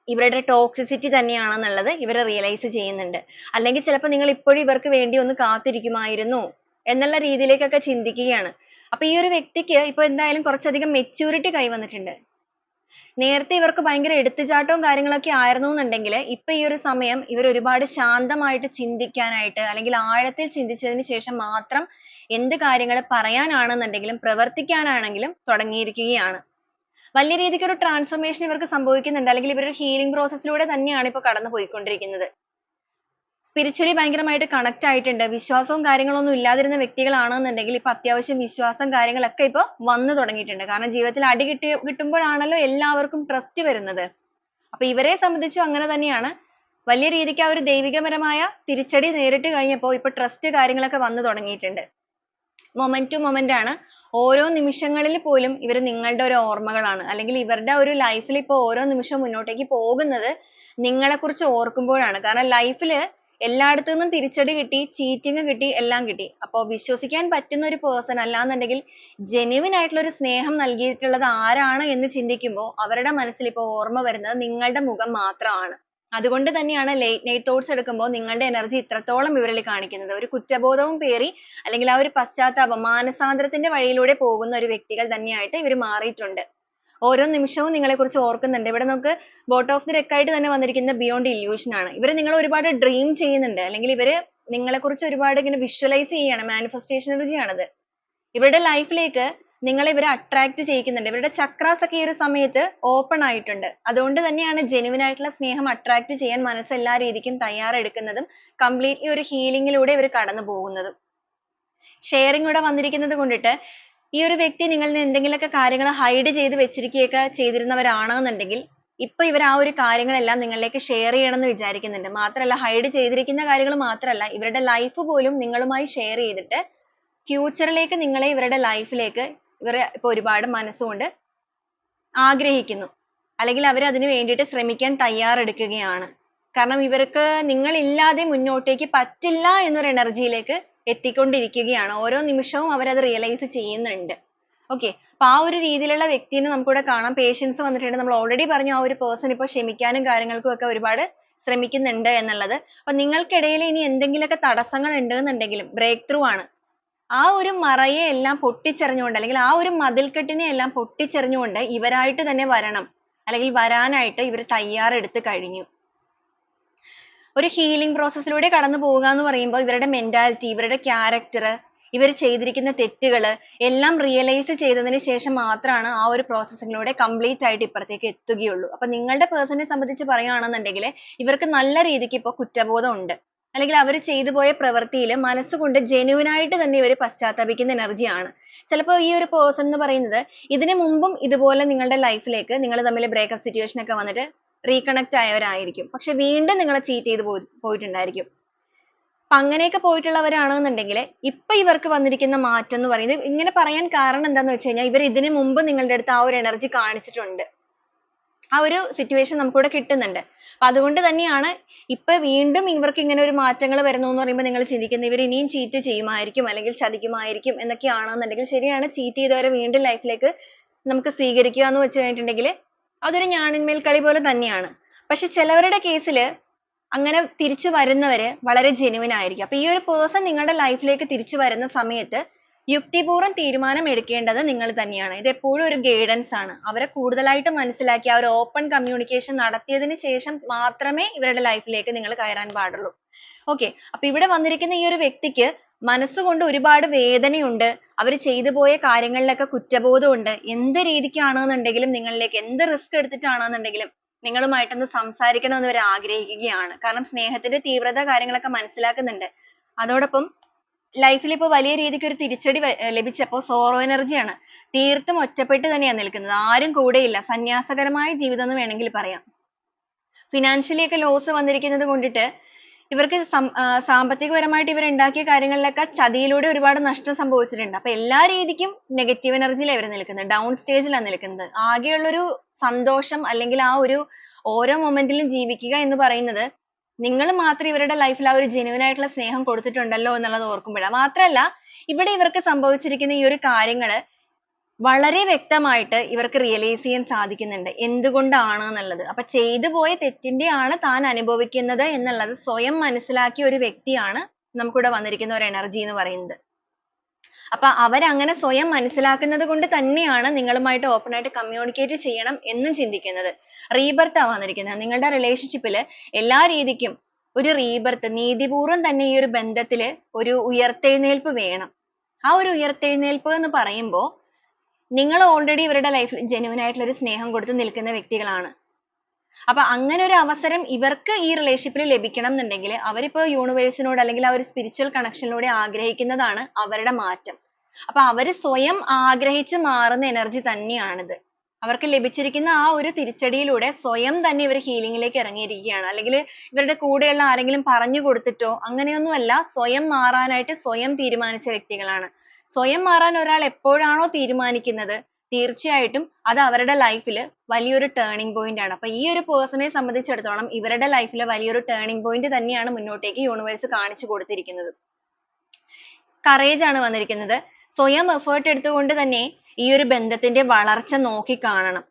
ഇവരുടെ ടോക്സിസിറ്റി തന്നെയാണെന്നുള്ളത് ഇവർ റിയലൈസ് ചെയ്യുന്നുണ്ട്. അല്ലെങ്കിൽ ചിലപ്പോൾ നിങ്ങൾ ഇപ്പോഴും ഇവർക്ക് വേണ്ടി ഒന്ന് കാത്തിരിക്കുമായിരുന്നു എന്നുള്ള രീതിയിലേക്കൊക്കെ ചിന്തിക്കുകയാണ്. അപ്പൊ ഈ ഒരു വ്യക്തിക്ക് ഇപ്പൊ എന്തായാലും കുറച്ചധികം മെച്യൂരിറ്റി കൈവന്നിട്ടുണ്ട്. നേരത്തെ ഇവർക്ക് ഭയങ്കര എടുത്തുചാട്ടവും കാര്യങ്ങളൊക്കെ ആയിരുന്നു എന്നുണ്ടെങ്കിൽ ഇപ്പൊ ഈ ഒരു സമയം ഇവർ ഒരുപാട് ശാന്തമായിട്ട് ചിന്തിക്കാനായിട്ട്, അല്ലെങ്കിൽ ആഴത്തിൽ ചിന്തിച്ചതിന് ശേഷം മാത്രം എന്ത് കാര്യങ്ങൾ പറയാനാണെന്നുണ്ടെങ്കിലും പ്രവർത്തിക്കാനാണെങ്കിലും തുടങ്ങിയിരിക്കുകയാണ്. വലിയ രീതിക്ക് ഒരു ട്രാൻസ്ഫോർമേഷൻ ഇവർക്ക് സംഭവിക്കുന്നുണ്ട്, അല്ലെങ്കിൽ ഇവർ ഹീലിംഗ് പ്രോസസ്സിലൂടെ തന്നെയാണ് ഇപ്പൊ കടന്നു പോയിക്കൊണ്ടിരിക്കുന്നത്. സ്പിരിച്വലി ഭയങ്കരമായിട്ട് കണക്ട് ആയിട്ടുണ്ട്. വിശ്വാസവും കാര്യങ്ങളൊന്നും ഇല്ലാതിരുന്ന വ്യക്തികളാണെന്നുണ്ടെങ്കിൽ ഇപ്പൊ അത്യാവശ്യം വിശ്വാസം കാര്യങ്ങളൊക്കെ ഇപ്പൊ വന്നു തുടങ്ങിയിട്ടുണ്ട്. കാരണം ജീവിതത്തിൽ അടി കിട്ടുമ്പോഴാണല്ലോ എല്ലാവർക്കും ട്രസ്റ്റ് വരുന്നത്. അപ്പൊ ഇവരെ സംബന്ധിച്ചും അങ്ങനെ തന്നെയാണ്. വലിയ രീതിക്ക് ആ ഒരു ദൈവികപരമായ തിരിച്ചടി നേരിട്ട് കഴിഞ്ഞപ്പോൾ ഇപ്പൊ ട്രസ്റ്റ് കാര്യങ്ങളൊക്കെ വന്നു തുടങ്ങിയിട്ടുണ്ട്. മൊമെന്റ് ടു മൊമെന്റ് ആണ്. ഓരോ നിമിഷങ്ങളിൽ പോലും ഇവർ നിങ്ങളുടെ ഒരു ഓർമ്മകളാണ്, അല്ലെങ്കിൽ ഇവരുടെ ഒരു ലൈഫിൽ ഇപ്പൊ ഓരോ നിമിഷവും മുന്നോട്ടേക്ക് പോകുന്നത് നിങ്ങളെ കുറിച്ച് ഓർക്കുമ്പോഴാണ്. കാരണം ലൈഫിൽ എല്ലായിടത്തു നിന്നും തിരിച്ചടി കിട്ടി, ചീറ്റിംഗ് കിട്ടി, എല്ലാം കിട്ടി. അപ്പൊ വിശ്വസിക്കാൻ പറ്റുന്ന ഒരു പേഴ്സൺ അല്ലാന്നുണ്ടെങ്കിൽ ജെന്യുവിൻ ആയിട്ടുള്ള ഒരു സ്നേഹം നൽകിയിട്ടുള്ളത് ആരാണ് എന്ന് ചിന്തിക്കുമ്പോൾ അവരുടെ മനസ്സിൽ ഇപ്പൊ ഓർമ്മ വരുന്നത് നിങ്ങളുടെ മുഖം മാത്രമാണ്. അതുകൊണ്ട് തന്നെയാണ് late night thoughts എടുക്കുമ്പോൾ നിങ്ങളുടെ എനർജി ഇത്രത്തോളം ഇവരിൽ കാണിക്കുന്നത്. ഒരു കുറ്റബോധവും പേറി അല്ലെങ്കിൽ ആ ഒരു പശ്ചാത്താപം, മാനസാന്തരത്തിന്റെ വഴിയിലൂടെ പോകുന്ന ഒരു വ്യക്തികൾ തന്നെയായിട്ട് ഇവർ മാറിയിട്ടുണ്ട്. ഓരോ നിമിഷവും നിങ്ങളെ കുറിച്ച് ഓർക്കുന്നുണ്ട്. ഇവിടെ നമുക്ക് ബോട്ട് ഓഫ് ദി ഡെക്ക് ആയിട്ട് തന്നെ വന്നിരിക്കുന്ന ബിയോണ്ട് ഇല്യൂഷൻ ആണ്. ഇവർ നിങ്ങൾ ഒരുപാട് ഡ്രീം ചെയ്യുന്നുണ്ട്, അല്ലെങ്കിൽ ഇവര് നിങ്ങളെ കുറിച്ച് ഒരുപാട് ഇങ്ങനെ വിഷ്വലൈസ് ചെയ്യാണ്. മാനിഫെസ്റ്റേഷൻ എനർജി ആണത്. ഇവരുടെ ലൈഫിലേക്ക് നിങ്ങളെ ഇവർ അട്രാക്ട് ചെയ്യിക്കുന്നുണ്ട്. ഇവരുടെ ചക്രാസ് ഒക്കെ ഈ ഒരു സമയത്ത് ഓപ്പൺ ആയിട്ടുണ്ട്. അതുകൊണ്ട് തന്നെയാണ് ജെന്യുവിൻ ആയിട്ടുള്ള സ്നേഹം അട്രാക്ട് ചെയ്യാൻ മനസ്സ് എല്ലാ രീതിക്കും തയ്യാറെടുക്കുന്നതും കംപ്ലീറ്റ്ലി ഒരു ഹീലിംഗിലൂടെ ഇവർ കടന്നു പോകുന്നതും. ഷെയറിംഗ് ഇവിടെ വന്നിരിക്കുന്നത് കൊണ്ടിട്ട് ഈ ഒരു വ്യക്തി നിങ്ങളിൽ നിന്ന് എന്തെങ്കിലുമൊക്കെ കാര്യങ്ങൾ ഹൈഡ് ചെയ്ത് വെച്ചിരിക്കുകയൊക്കെ ചെയ്തിരുന്നവരാണെന്നുണ്ടെങ്കിൽ ഇപ്പൊ ഇവർ ആ ഒരു കാര്യങ്ങളെല്ലാം നിങ്ങളിലേക്ക് ഷെയർ ചെയ്യണമെന്ന് വിചാരിക്കുന്നുണ്ട്. മാത്രമല്ല ഹൈഡ് ചെയ്തിരിക്കുന്ന കാര്യങ്ങൾ മാത്രമല്ല ഇവരുടെ ലൈഫ് പോലും നിങ്ങളുമായി ഷെയർ ചെയ്തിട്ട് ഫ്യൂച്ചറിലേക്ക് നിങ്ങളെ ഇവരുടെ ലൈഫിലേക്ക് ഇവർ ഇപ്പൊ ഒരുപാട് മനസ്സുകൊണ്ട് ആഗ്രഹിക്കുന്നു. അല്ലെങ്കിൽ അവർ അതിനു വേണ്ടിയിട്ട് ശ്രമിക്കാൻ തയ്യാറെടുക്കുകയാണ്. കാരണം ഇവർക്ക് നിങ്ങളില്ലാതെ മുന്നോട്ടേക്ക് പറ്റില്ല എന്നൊരു എനർജിയിലേക്ക് എത്തിക്കൊണ്ടിരിക്കുകയാണ്. ഓരോ നിമിഷവും അവരത് റിയലൈസ് ചെയ്യുന്നുണ്ട്. ഓക്കെ, അപ്പൊ ആ ഒരു രീതിയിലുള്ള വ്യക്തിനെ നമുക്കിവിടെ കാണാം. പേഷ്യൻസ് വന്നിട്ടുണ്ട്. നമ്മൾ ഓൾറെഡി പറഞ്ഞു ആ ഒരു പേഴ്സൺ ഇപ്പൊ ക്ഷമിക്കാനും കാര്യങ്ങൾക്കും ഒക്കെ ഒരുപാട് ശ്രമിക്കുന്നുണ്ട് എന്നുള്ളത്. അപ്പൊ നിങ്ങൾക്കിടയിൽ ഇനി എന്തെങ്കിലുമൊക്കെ തടസ്സങ്ങൾ ഉണ്ടെന്നുണ്ടെങ്കിലും ബ്രേക്ക് ത്രൂ ആണ്. ആ ഒരു മറയെ എല്ലാം പൊട്ടിച്ചെറിഞ്ഞുകൊണ്ട് അല്ലെങ്കിൽ ആ ഒരു മതിൽക്കെട്ടിനെ എല്ലാം പൊട്ടിച്ചെറിഞ്ഞുകൊണ്ട് ഇവരായിട്ട് തന്നെ വരണം, അല്ലെങ്കിൽ വരാനായിട്ട് ഇവർ തയ്യാറെടുത്ത് കഴിഞ്ഞു. ഒരു ഹീലിംഗ് പ്രോസസ്സിലൂടെ കടന്നു പോവുക എന്ന് പറയുമ്പോൾ ഇവരുടെ മെന്റാലിറ്റി, ഇവരുടെ ക്യാരക്ടർ, ഇവർ ചെയ്തിരിക്കുന്ന തെറ്റുകൾ എല്ലാം റിയലൈസ് ചെയ്തതിന് ശേഷം മാത്രമാണ് ആ ഒരു പ്രോസസ്സിലൂടെ കംപ്ലീറ്റ് ആയിട്ട് ഇപ്പുറത്തേക്ക് എത്തുകയുള്ളൂ. അപ്പൊ നിങ്ങളുടെ പേഴ്സണിനെ സംബന്ധിച്ച് പറയുകയാണെന്നുണ്ടെങ്കിൽ ഇവർക്ക് നല്ല രീതിക്ക് ഇപ്പോൾ കുറ്റബോധം ഉണ്ട്, അല്ലെങ്കിൽ അവർ ചെയ്തു പോയ പ്രവൃത്തിയിൽ മനസ്സുകൊണ്ട് ജെന്യൂൻ ആയിട്ട് തന്നെ ഇവർ പശ്ചാത്തപിക്കുന്ന എനർജിയാണ്. ചിലപ്പോൾ ഈ ഒരു പേഴ്സൺ എന്ന് പറയുന്നത് ഇതിനു മുമ്പും ഇതുപോലെ നിങ്ങളുടെ ലൈഫിലേക്ക് നിങ്ങൾ തമ്മിൽ ബ്രേക്കപ്പ് സിറ്റുവേഷൻ ഒക്കെ വന്നിട്ട് റീകണക്ട് ആയവരായിരിക്കും. പക്ഷെ വീണ്ടും നിങ്ങളെ ചീറ്റ് ചെയ്ത് പോയിട്ടുണ്ടായിരിക്കും. അപ്പൊ അങ്ങനെയൊക്കെ പോയിട്ടുള്ളവരാണെന്നുണ്ടെങ്കിൽ ഇപ്പൊ ഇവർക്ക് വന്നിരിക്കുന്ന മാറ്റം എന്ന് പറയുന്നത്, ഇങ്ങനെ പറയാൻ കാരണം എന്താന്ന് വെച്ച് കഴിഞ്ഞാൽ ഇവർ ഇതിനു മുമ്പ് നിങ്ങളുടെ അടുത്ത് ആ ഒരു എനർജി കാണിച്ചിട്ടുണ്ട്. ആ ഒരു സിറ്റുവേഷൻ നമുക്കിവിടെ കിട്ടുന്നുണ്ട്. അപ്പൊ അതുകൊണ്ട് തന്നെയാണ് ഇപ്പൊ വീണ്ടും ഇവർക്ക് ഇങ്ങനെ ഒരു മാറ്റങ്ങൾ വരുന്നു എന്ന് പറയുമ്പോൾ നിങ്ങൾ ചിന്തിക്കുന്നത് ഇവർ ഇനിയും ചീറ്റ് ചെയ്യുമായിരിക്കും അല്ലെങ്കിൽ ചതിക്കുമായിരിക്കും എന്നൊക്കെയാണെന്നുണ്ടെങ്കിൽ ശരിയാണ്. ചീറ്റ് ചെയ്തവരെ വീണ്ടും ലൈഫിലേക്ക് നമുക്ക് സ്വീകരിക്കുക എന്ന് വെച്ച് കഴിഞ്ഞിട്ടുണ്ടെങ്കിൽ അതൊരു ഞാണിന്മേൽ കളി പോലെ തന്നെയാണ്. പക്ഷെ ചിലവരുടെ കേസിൽ അങ്ങനെ തിരിച്ചു വരുന്നവര് വളരെ ജെന്യൂൻ ആയിരിക്കും. അപ്പൊ ഈ ഒരു പേഴ്സൺ നിങ്ങളുടെ ലൈഫിലേക്ക് തിരിച്ചു വരുന്ന സമയത്ത് യുക്തിപൂർവ്വം തീരുമാനം എടുക്കേണ്ടത് നിങ്ങൾ തന്നെയാണ്. ഇത് എപ്പോഴും ഒരു ഗൈഡൻസ് ആണ്. അവരെ കൂടുതലായിട്ട് മനസ്സിലാക്കി ആ ഒരു ഓപ്പൺ കമ്മ്യൂണിക്കേഷൻ നടത്തിയതിന് ശേഷം മാത്രമേ ഇവരുടെ ലൈഫിലേക്ക് നിങ്ങൾ കയറാൻ പാടുള്ളൂ. ഓക്കെ, അപ്പൊ ഇവിടെ വന്നിരിക്കുന്ന ഈ ഒരു വ്യക്തിക്ക് മനസ്സുകൊണ്ട് ഒരുപാട് വേദനയുണ്ട്. അവർ ചെയ്തു പോയ കാര്യങ്ങളിലൊക്കെ കുറ്റബോധമുണ്ട്. എന്ത് രീതിക്കാണെന്നുണ്ടെങ്കിലും നിങ്ങളിലേക്ക് എന്ത് റിസ്ക് എടുത്തിട്ടാണെന്നുണ്ടെങ്കിലും നിങ്ങളുമായിട്ടൊന്ന് സംസാരിക്കണം എന്ന് ഇവർ ആഗ്രഹിക്കുകയാണ്. കാരണം സ്നേഹത്തിന്റെ തീവ്രത കാര്യങ്ങളൊക്കെ മനസ്സിലാക്കുന്നുണ്ട്. അതോടൊപ്പം ലൈഫിൽ ഇപ്പോൾ വലിയ രീതിക്ക് ഒരു തിരിച്ചടി ലഭിച്ചപ്പോൾ സോറോ എനർജിയാണ്. തീർത്തും ഒറ്റപ്പെട്ട് തന്നെയാണ് നിൽക്കുന്നത്. ആരും കൂടെയില്ല. സന്യാസകരമായ ജീവിതം എന്ന് വേണമെങ്കിൽ പറയാം. ഫിനാൻഷ്യലി ഒക്കെ ലോസ് വന്നിരിക്കുന്നത് കൊണ്ടിട്ട് ഇവർക്ക് സാമ്പത്തികപരമായിട്ട് ഇവർ ഉണ്ടാക്കിയ കാര്യങ്ങളിലൊക്കെ ചതിയിലൂടെ ഒരുപാട് നഷ്ടം സംഭവിച്ചിട്ടുണ്ട്. അപ്പൊ എല്ലാ രീതിക്കും നെഗറ്റീവ് എനർജിയിലാണ് ഇവർ നിൽക്കുന്നത്. ഡൗൺ സ്റ്റേജിലാണ് നിൽക്കുന്നത്. ആകെയുള്ളൊരു സന്തോഷം അല്ലെങ്കിൽ ആ ഒരു ഓരോ മൊമെന്റിലും ജീവിക്കുക എന്ന് പറയുന്നത് നിങ്ങൾ മാത്രം ഇവരുടെ ലൈഫിൽ ആ ഒരു ജെന്യൂൻ ആയിട്ടുള്ള സ്നേഹം കൊടുത്തിട്ടുണ്ടല്ലോ എന്നുള്ളത് ഓർക്കുമ്പോഴാണ്. മാത്രമല്ല ഇവിടെ ഇവർക്ക് സംഭവിച്ചിരിക്കുന്ന ഈ ഒരു കാര്യങ്ങൾ വളരെ വ്യക്തമായിട്ട് ഇവർക്ക് റിയലൈസ് ചെയ്യാൻ സാധിക്കുന്നുണ്ട് എന്തുകൊണ്ടാണ് എന്നുള്ളത്. അപ്പൊ ചെയ്തു പോയ തെറ്റിന്റെയാണ് താൻ അനുഭവിക്കുന്നത് എന്നുള്ളത് സ്വയം മനസ്സിലാക്കിയ ഒരു വ്യക്തിയാണ് നമുക്കിവിടെ വന്നിരിക്കുന്ന ഒരു എനർജി എന്ന് പറയുന്നത്. അപ്പൊ അവരങ്ങനെ സ്വയം മനസ്സിലാക്കുന്നത് കൊണ്ട് തന്നെയാണ് നിങ്ങളുമായിട്ട് ഓപ്പൺ ആയിട്ട് കമ്മ്യൂണിക്കേറ്റ് ചെയ്യണം എന്നും ചിന്തിക്കുന്നത്. റീബർത്ത് ആ വന്നിരിക്കുന്നത്. നിങ്ങളുടെ റിലേഷൻഷിപ്പിൽ എല്ലാ രീതിക്കും ഒരു റീബർത്ത്, നീതിപൂർവം തന്നെ ഈ ഒരു ബന്ധത്തിൽ ഒരു ഉയർത്തെഴുന്നേൽപ്പ് വേണം. ആ ഒരു ഉയർത്തെഴുന്നേൽപ്പ് എന്ന് പറയുമ്പോൾ നിങ്ങൾ ഓൾറെഡി ഇവരുടെ ലൈഫിൽ ജെന്യൂൻ ആയിട്ടുള്ള ഒരു സ്നേഹം കൊടുത്ത് നിൽക്കുന്ന വ്യക്തികളാണ്. അപ്പൊ അങ്ങനെ ഒരു അവസരം ഇവർക്ക് ഈ റിലേഷൻഷിപ്പിൽ ലഭിക്കണം എന്നുണ്ടെങ്കിൽ അവരിപ്പോ യൂണിവേഴ്സിനോട് അല്ലെങ്കിൽ ആ ഒരു സ്പിരിച്വൽ കണക്ഷനിലൂടെ ആഗ്രഹിക്കുന്നതാണ് അവരുടെ മാറ്റം. അപ്പൊ അവര് സ്വയം ആഗ്രഹിച്ച് മാറുന്ന എനർജി തന്നെയാണിത്. അവർക്ക് ലഭിച്ചിരിക്കുന്ന ആ ഒരു തിരിച്ചടിയിലൂടെ സ്വയം തന്നെ ഇവർ ഹീലിംഗിലേക്ക് ഇറങ്ങിയിരിക്കുകയാണ്. അല്ലെങ്കിൽ ഇവരുടെ കൂടെയുള്ള ആരെങ്കിലും പറഞ്ഞു കൊടുത്തിട്ടോ അങ്ങനെയൊന്നുമല്ല, സ്വയം മാറാനായിട്ട് സ്വയം തീരുമാനിച്ച വ്യക്തികളാണ്. സ്വയം മാറാൻ ഒരാൾ എപ്പോഴാണോ തീരുമാനിക്കുന്നത് തീർച്ചയായിട്ടും അത് അവരുടെ ലൈഫിൽ വലിയൊരു ടേണിംഗ് പോയിന്റ് ആണ്. അപ്പൊ ഈ ഒരു പേഴ്സണെ സംബന്ധിച്ചിടത്തോളം ഇവരുടെ ലൈഫിൽ വലിയൊരു ടേണിംഗ് പോയിന്റ് തന്നെയാണ് മുന്നോട്ടേക്ക് യൂണിവേഴ്സ് കാണിച്ചു കൊടുത്തിരിക്കുന്നത്. കറേജ് ആണ് വന്നിരിക്കുന്നത്. സ്വയം എഫേർട്ട് എടുത്തുകൊണ്ട് തന്നെ ഈ ഒരു ബന്ധത്തിന്റെ വളർച്ച നോക്കി കാണണം.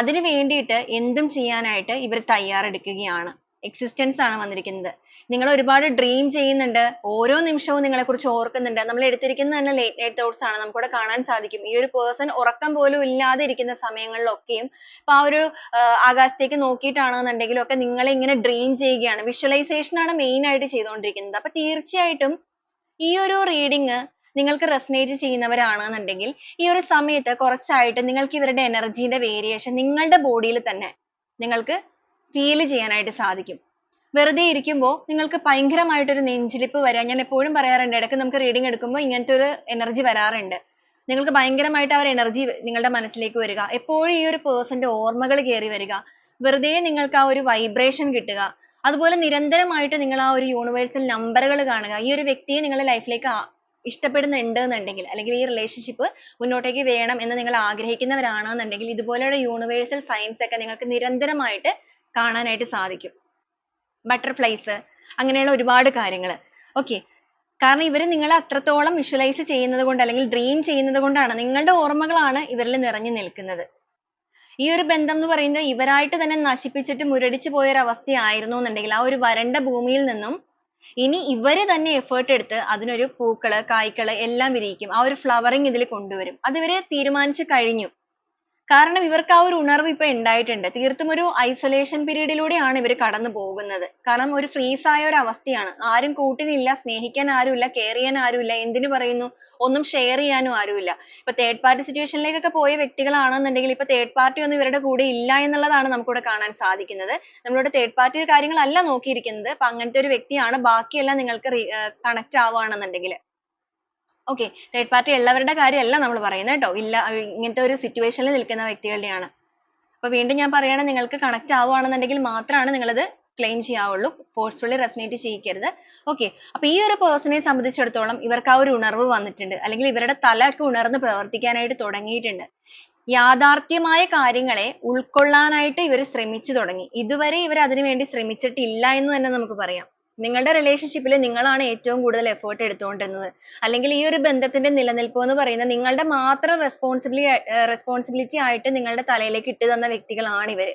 അതിനു വേണ്ടിയിട്ട് എന്തും ചെയ്യാനായിട്ട് ഇവർ തയ്യാറെടുക്കുകയാണ്. എക്സിസ്റ്റൻസ് ആണ് വന്നിരിക്കുന്നത്. നിങ്ങൾ ഒരുപാട് ഡ്രീം ചെയ്യുന്നുണ്ട്. ഓരോ നിമിഷവും നിങ്ങളെ കുറിച്ച് ഓർക്കുന്നുണ്ട്. നമ്മൾ എടുത്തിരിക്കുന്ന തന്നെ ലേറ്റ് നൈറ്റ് തോട്ട്സ് ആണ്. നമുക്കിവിടെ കാണാൻ സാധിക്കും. ഈ ഒരു പേഴ്സൺ ഉറക്കം പോലും ഇല്ലാതെ ഇരിക്കുന്ന സമയങ്ങളിലൊക്കെയും ഇപ്പൊ ആ ഒരു ആകാശത്തേക്ക് നോക്കിയിട്ടാണെന്നുണ്ടെങ്കിലും ഒക്കെ നിങ്ങളെ ഇങ്ങനെ ഡ്രീം ചെയ്യുകയാണ്. വിഷ്വലൈസേഷൻ ആണ് മെയിൻ ആയിട്ട് ചെയ്തുകൊണ്ടിരിക്കുന്നത്. അപ്പൊ തീർച്ചയായിട്ടും ഈ ഒരു റീഡിങ് നിങ്ങൾക്ക് റെസനേറ്റ് ചെയ്യുന്നവരാണെന്നുണ്ടെങ്കിൽ ഈ ഒരു സമയത്ത് കുറച്ചായിട്ട് നിങ്ങൾക്ക് ഇവരുടെ എനർജിയുടെ വേരിയേഷൻ നിങ്ങളുടെ ബോഡിയിൽ തന്നെ നിങ്ങൾക്ക് ഫീൽ ചെയ്യാനായിട്ട് സാധിക്കും. വെറുതെ ഇരിക്കുമ്പോൾ നിങ്ങൾക്ക് ഭയങ്കരമായിട്ടൊരു നെഞ്ചിടിപ്പ് വരിക. ഞാൻ എപ്പോഴും പറയാറുണ്ട്, ഇടയ്ക്ക് നമുക്ക് റീഡിംഗ് എടുക്കുമ്പോൾ ഇങ്ങനത്തെ ഒരു എനർജി വരാറുണ്ട്. നിങ്ങൾക്ക് ഭയങ്കരമായിട്ട് ആ ഒരു എനർജി നിങ്ങളുടെ മനസ്സിലേക്ക് വരിക, എപ്പോഴും ഈ ഒരു പേഴ്സന്റെ ഓർമ്മകൾ കയറി വരിക, വെറുതെ നിങ്ങൾക്ക് ആ ഒരു വൈബ്രേഷൻ കിട്ടുക, അതുപോലെ നിരന്തരമായിട്ട് നിങ്ങൾ ആ ഒരു യൂണിവേഴ്സൽ നമ്പറുകൾ കാണുക. ഈ ഒരു വ്യക്തിയെ നിങ്ങളുടെ ലൈഫിലേക്ക് ഇഷ്ടപ്പെടുന്നുണ്ട് എന്നുണ്ടെങ്കിൽ, അല്ലെങ്കിൽ ഈ റിലേഷൻഷിപ്പ് മുന്നോട്ടേക്ക് വേണം എന്ന് നിങ്ങൾ ആഗ്രഹിക്കുന്നവരാണെന്നുണ്ടെങ്കിൽ ഇതുപോലെയുള്ള യൂണിവേഴ്സൽ സയൻസ് ഒക്കെ നിങ്ങൾക്ക് നിരന്തരമായിട്ട് കാണാനായിട്ട് സാധിക്കും. ബട്ടർഫ്ലൈസ്, അങ്ങനെയുള്ള ഒരുപാട് കാര്യങ്ങൾ. ഓക്കെ, കാരണം ഇവർ നിങ്ങളെ അത്രത്തോളം വിഷ്വലൈസ് ചെയ്യുന്നത് കൊണ്ട്, അല്ലെങ്കിൽ ഡ്രീം ചെയ്യുന്നത് കൊണ്ടാണ്, നിങ്ങളുടെ ഓർമ്മകളാണ് ഇവരിൽ നിറഞ്ഞു നിൽക്കുന്നത്. ഈ ഒരു ബന്ധം എന്ന് പറയുന്നത് ഇവരായിട്ട് തന്നെ നശിപ്പിച്ചിട്ട് മുരടിച്ചു പോയ ഒരു അവസ്ഥയായിരുന്നു എന്നുണ്ടെങ്കിൽ ആ ഒരു വരണ്ട ഭൂമിയിൽ നിന്നും ഇനി ഇവര് തന്നെ എഫേർട്ട് എടുത്ത് അതിനൊരു പൂക്കള്, കായ്കള് എല്ലാം വിരിയിക്കും. ആ ഒരു ഫ്ലവറിങ് ഇതിൽ കൊണ്ടുവരും. അത് ഇവര് തീരുമാനിച്ചു കഴിഞ്ഞു. കാരണം ഇവർക്ക് ആ ഒരു ഉണർവ് ഇപ്പൊ ഉണ്ടായിട്ടുണ്ട്. തീർത്തും ഒരു ഐസൊലേഷൻ പീരീഡിലൂടെയാണ് ഇവർ കടന്നു പോകുന്നത്. കാരണം ഒരു ഫ്രീസ് ആയ ഒരു അവസ്ഥയാണ്. ആരും കൂട്ടിനില്ല, സ്നേഹിക്കാൻ ആരുമില്ല, കെയർ ചെയ്യാൻ ആരുമില്ല, എന്തിനു പറയുന്നു, ഒന്നും ഷെയർ ചെയ്യാനും ആരുമില്ല. ഇപ്പൊ തേർഡ് പാർട്ടി സിറ്റുവേഷനിലേക്കൊക്കെ പോയ വ്യക്തികളാണെന്നുണ്ടെങ്കിൽ ഇപ്പൊ തേർഡ് പാർട്ടി ഒന്നും ഇവരുടെ കൂടെ ഇല്ല എന്നുള്ളതാണ് നമുക്കിവിടെ കാണാൻ സാധിക്കുന്നത്. നമ്മളിവിടെ തേർഡ് പാർട്ടി കാര്യങ്ങളല്ല നോക്കിയിരിക്കുന്നത്. അപ്പൊ അങ്ങനത്തെ ഒരു വ്യക്തിയാണ്. ബാക്കിയെല്ലാം നിങ്ങൾക്ക് കണക്ട് ആവുകയാണെന്നുണ്ടെങ്കിൽ ഓക്കെ, തേർഡ് പാർട്ടി ഉള്ളവരുടെ കാര്യമല്ല നമ്മൾ പറയുന്നത് കേട്ടോ. ഇല്ല, ഇങ്ങനത്തെ ഒരു സിറ്റുവേഷനിൽ നിൽക്കുന്ന വ്യക്തികളുടെയാണ്. അപ്പൊ വീണ്ടും ഞാൻ പറയാണ്, നിങ്ങൾക്ക് കണക്ട് ആവുകയാണെന്നുണ്ടെങ്കിൽ മാത്രമാണ് നിങ്ങളത് ക്ലെയിം ചെയ്യാവുള്ളൂ. ഫോഴ്സ്ഫുള്ളി റെസനേറ്റ് ചെയ്യിക്കരുത്. ഓക്കെ, അപ്പൊ ഈ ഒരു പേഴ്സണെ സംബന്ധിച്ചിടത്തോളം ഇവർക്ക് ആ ഒരു ഉണർവ് വന്നിട്ടുണ്ട്, അല്ലെങ്കിൽ ഇവരുടെ തലയൊക്കെ ഉണർന്ന് പ്രവർത്തിക്കാനായിട്ട് തുടങ്ങിയിട്ടുണ്ട്. യാഥാർത്ഥ്യമായ കാര്യങ്ങളെ ഉൾക്കൊള്ളാനായിട്ട് ഇവർ ശ്രമിച്ചു തുടങ്ങി. ഇതുവരെ ഇവർ അതിനു വേണ്ടി ശ്രമിച്ചിട്ടില്ല എന്ന് തന്നെ നമുക്ക് പറയാം. നിങ്ങളുടെ റിലേഷൻഷിപ്പിൽ നിങ്ങളാണ് ഏറ്റവും കൂടുതൽ എഫേർട്ട് എടുത്തുകൊണ്ടിരുന്നത്, അല്ലെങ്കിൽ ഈ ഒരു ബന്ധത്തിന്റെ നിലനിൽപ്പ് എന്ന് പറയുന്നത് നിങ്ങളുടെ മാത്രം റെസ്പോൺസിബിലിറ്റി ആയിട്ട് നിങ്ങളുടെ തലയിലേക്ക് ഇട്ടു തന്ന വ്യക്തികളാണ് ഇവര്.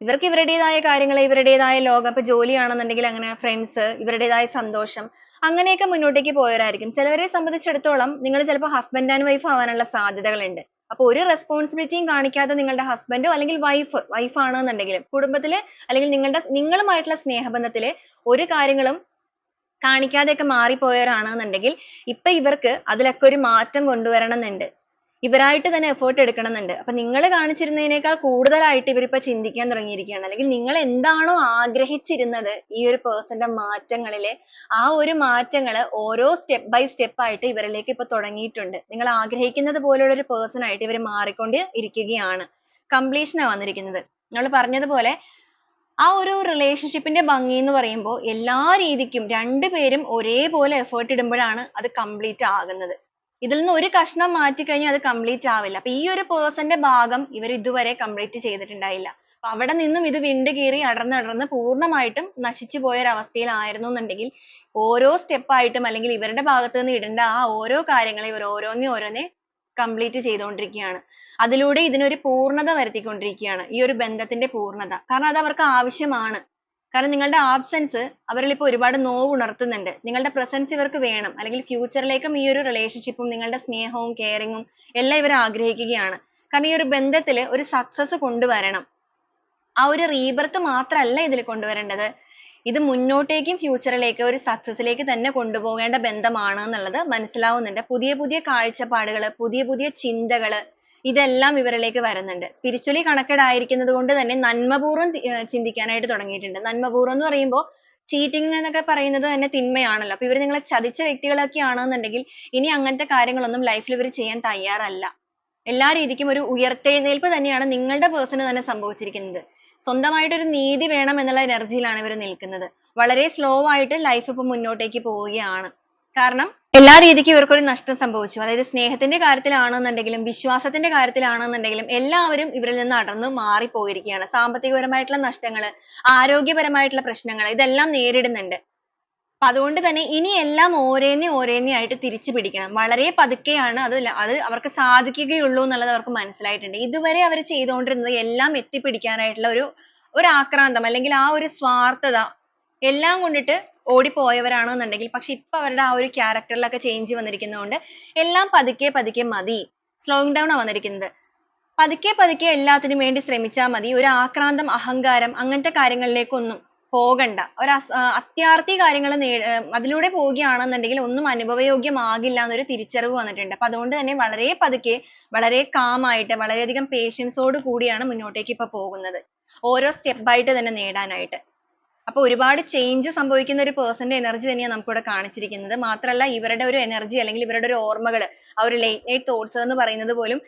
ഇവർക്ക് ഇവരുടേതായ കാര്യങ്ങൾ, ഇവരുടേതായ ലോകം, ഇപ്പൊ ജോലിയാണെന്നുണ്ടെങ്കിൽ അങ്ങനെ, ഫ്രണ്ട്സ്, ഇവരുടേതായ സന്തോഷം, അങ്ങനെയൊക്കെ മുന്നോട്ടേക്ക് പോയവരായിരിക്കും. ചിലവരെ സംബന്ധിച്ചിടത്തോളം നിങ്ങൾ ചിലപ്പോൾ ഹസ്ബൻഡ് ആൻഡ് വൈഫ് ആവാനുള്ള സാധ്യതകളുണ്ട്. അപ്പൊ ഒരു റെസ്പോൺസിബിലിറ്റിയും കാണിക്കാതെ നിങ്ങളുടെ ഹസ്ബൻഡോ അല്ലെങ്കിൽ വൈഫ് ആണെന്നുണ്ടെങ്കിലും കുടുംബത്തില്, അല്ലെങ്കിൽ നിങ്ങളുമായിട്ടുള്ള സ്നേഹബന്ധത്തില് ഒരു കാര്യങ്ങളും കാണിക്കാതെയൊക്കെ മാറിപ്പോയവരാണെന്നുണ്ടെങ്കിൽ ഇപ്പൊ ഇവർക്ക് അതിലൊക്കെ ഒരു മാറ്റം കൊണ്ടുവരണം എന്നുണ്ട്. ഇവരായിട്ട് തന്നെ എഫേർട്ട് എടുക്കണമെന്നുണ്ട്. അപ്പൊ നിങ്ങൾ കാണിച്ചിരുന്നതിനേക്കാൾ കൂടുതലായിട്ട് ഇവരിപ്പോ ചിന്തിക്കാൻ തുടങ്ങിയിരിക്കുകയാണ്. അല്ലെങ്കിൽ നിങ്ങൾ എന്താണോ ആഗ്രഹിച്ചിരുന്നത് ഈ ഒരു പേഴ്സന്റെ മാറ്റങ്ങളില്, ആ ഒരു മാറ്റങ്ങൾ ഓരോ സ്റ്റെപ്പ് ബൈ സ്റ്റെപ്പ് ആയിട്ട് ഇവരിലേക്ക് ഇപ്പൊ തുടങ്ങിയിട്ടുണ്ട്. നിങ്ങൾ ആഗ്രഹിക്കുന്നത് പോലുള്ള ഒരു പേഴ്സൺ ആയിട്ട് ഇവർ മാറിക്കൊണ്ട് ഇരിക്കുകയാണ്. കംപ്ലീഷൻ ആ വന്നിരിക്കുന്നത്. നമ്മൾ പറഞ്ഞതുപോലെ ആ ഒരു റിലേഷൻഷിപ്പിന്റെ ഭംഗി എന്ന് പറയുമ്പോൾ എല്ലാ രീതിക്കും രണ്ടുപേരും ഒരേപോലെ എഫേർട്ട് ഇടുമ്പോഴാണ് അത് കംപ്ലീറ്റ് ആകുന്നത്. ഇതിൽ നിന്ന് ഒരു കഷ്ണം മാറ്റി കഴിഞ്ഞാൽ അത് കംപ്ലീറ്റ് ആവില്ല. അപ്പൊ ഈ ഒരു പേഴ്സന്റെ ഭാഗം ഇവർ ഇതുവരെ കംപ്ലീറ്റ് ചെയ്തിട്ടുണ്ടായില്ല. അപ്പൊ അവിടെ നിന്നും ഇത് വിണ്ട് കീറി അടർന്ന് പൂർണ്ണമായിട്ടും നശിച്ചു പോയ ഒരു അവസ്ഥയിലായിരുന്നു എന്നുണ്ടെങ്കിൽ ഓരോ സ്റ്റെപ്പ് ആയിട്ടും, അല്ലെങ്കിൽ ഇവരുടെ ഭാഗത്ത് നിന്ന് ഇടേണ്ട ആ ഓരോ കാര്യങ്ങളെ ഇവർ ഓരോന്നേ കംപ്ലീറ്റ് ചെയ്തുകൊണ്ടിരിക്കുകയാണ്. അതിലൂടെ ഇതിനൊരു പൂർണ്ണത വരുത്തിക്കൊണ്ടിരിക്കുകയാണ്, ഈ ഒരു ബന്ധത്തിന്റെ പൂർണ്ണത. കാരണം അത് അവർക്ക് ആവശ്യമാണ്. കാരണം നിങ്ങളുടെ ആബ്സെൻസ് അവരിൽ ഇപ്പോൾ ഒരുപാട് നോവ് ഉണർത്തുന്നുണ്ട്. നിങ്ങളുടെ പ്രസൻസ് ഇവർക്ക് വേണം, അല്ലെങ്കിൽ ഫ്യൂച്ചറിലേക്കും ഈ ഒരു റിലേഷൻഷിപ്പും നിങ്ങളുടെ സ്നേഹവും കെയറിങ്ങും എല്ലാം ഇവർ ആഗ്രഹിക്കുകയാണ്. കാരണം ഈ ഒരു ബന്ധത്തിൽ ഒരു സക്സസ് കൊണ്ടുവരണം. ആ ഒരു റീബർത്ത് മാത്രമല്ല ഇതിൽ കൊണ്ടുവരേണ്ടത്, ഇത് മുന്നോട്ടേക്കും ഫ്യൂച്ചറിലേക്ക് ഒരു സക്സസിലേക്ക് തന്നെ കൊണ്ടുപോകേണ്ട ബന്ധമാണ് എന്നുള്ളത് മനസ്സിലാവുന്നുണ്ട്. പുതിയ പുതിയ കാഴ്ചപ്പാടുകൾ, പുതിയ പുതിയ ചിന്തകൾ, ഇതെല്ലാം ഇവരിലേക്ക് വരുന്നുണ്ട്. സ്പിരിച്വലി കണക്റ്റഡ് ആയിരിക്കുന്നത് കൊണ്ട് തന്നെ നന്മപൂർവ്വം ചിന്തിക്കാനായിട്ട് തുടങ്ങിയിട്ടുണ്ട്. നന്മപൂർവ്വം എന്ന് പറയുമ്പോൾ ചീറ്റിംഗ് എന്നൊക്കെ പറയുന്നത് തന്നെ തിന്മയാണല്ലോ. അപ്പൊ ഇവർ നിങ്ങളെ ചതിച്ച വ്യക്തികളൊക്കെ ആണെന്നുണ്ടെങ്കിൽ ഇനി അങ്ങനത്തെ കാര്യങ്ങളൊന്നും ലൈഫിൽ ഇവർ ചെയ്യാൻ തയ്യാറല്ല. എല്ലാ രീതിക്കും ഒരു ഉയർത്തെഴുന്നേൽപ്പ് തന്നെയാണ് നിങ്ങളുടെ പേഴ്സണ് തന്നെ സംഭവിച്ചിരിക്കുന്നത്. സ്വന്തമായിട്ടൊരു നീതി വേണം എന്നുള്ള എനർജിയിലാണ് ഇവർ നിൽക്കുന്നത്. വളരെ സ്ലോ ആയിട്ട് ലൈഫ് ഇപ്പൊ മുന്നോട്ടേക്ക് പോവുകയാണ്. കാരണം എല്ലാ രീതിക്കും ഇവർക്കൊരു നഷ്ടം സംഭവിച്ചു. അതായത് സ്നേഹത്തിന്റെ കാര്യത്തിലാണെന്നുണ്ടെങ്കിലും വിശ്വാസത്തിന്റെ കാര്യത്തിലാണെന്നുണ്ടെങ്കിലും എല്ലാവരും ഇവരിൽ നിന്ന് അടർന്നു മാറിപ്പോയിരിക്കുകയാണ്. സാമ്പത്തികപരമായിട്ടുള്ള നഷ്ടങ്ങൾ, ആരോഗ്യപരമായിട്ടുള്ള പ്രശ്നങ്ങൾ, ഇതെല്ലാം നേരിടുന്നുണ്ട്. അപ്പൊ അതുകൊണ്ട് തന്നെ ഇനി എല്ലാം ഓരോന്നേ ആയിട്ട് തിരിച്ചു പിടിക്കണം. വളരെ പതുക്കെയാണ് അത് അവർക്ക് സാധിക്കുകയുള്ളൂ എന്നുള്ളത് അവർക്ക് മനസ്സിലായിട്ടുണ്ട്. ഇതുവരെ അവർ ചെയ്തുകൊണ്ടിരുന്നത് എല്ലാം എത്തിപ്പിടിക്കാനായിട്ടുള്ള ഒരു ആക്രാന്തം, അല്ലെങ്കിൽ ആ ഒരു സ്വാർത്ഥത എല്ലാം കൊണ്ടിട്ട് ഓടിപ്പോയവരാണെന്നുണ്ടെങ്കിൽ, പക്ഷെ ഇപ്പൊ അവരുടെ ആ ഒരു ക്യാരക്ടറിലൊക്കെ ചേഞ്ച് വന്നിരിക്കുന്നതുകൊണ്ട് എല്ലാം പതുക്കെ മതി. സ്ലോയിങ് ഡൗൺ ആ വന്നിരിക്കുന്നത്. പതുക്കെ എല്ലാത്തിനും വേണ്ടി ശ്രമിച്ചാൽ മതി. ഒരു ആക്രാന്തം, അഹങ്കാരം, അങ്ങനത്തെ കാര്യങ്ങളിലേക്കൊന്നും പോകണ്ട. അത്യാർത്തി കാര്യങ്ങൾ അതിലൂടെ പോവുകയാണെന്നുണ്ടെങ്കിൽ ഒന്നും അനുഭവയോഗ്യമാകില്ല എന്നൊരു തിരിച്ചറിവ് വന്നിട്ടുണ്ട്. അപ്പൊ അതുകൊണ്ട് തന്നെ വളരെ പതുക്കെ, വളരെ calm ആയിട്ട്, വളരെയധികം patience ഓട് കൂടിയാണ് മുന്നോട്ടേക്ക് ഇപ്പൊ പോകുന്നത്. ഓരോ step ആയിട്ട് തന്നെ നേടാനായിട്ട്. അപ്പൊ ഒരുപാട് ചേഞ്ച് സംഭവിക്കുന്ന ഒരു പേഴ്സന്റെ എനർജി തന്നെയാണ് നമുക്കിവിടെ കാണിച്ചിരിക്കുന്നത്. മാത്രമല്ല ഇവരുടെ ഒരു എനർജി അല്ലെങ്കിൽ ഇവരുടെ ഒരു ഓർമ്മകൾ, ആ ഒരു ലേറ്റ് നൈറ്റ് തോട്ട്സ് എന്ന് പറയുന്നത് പോലും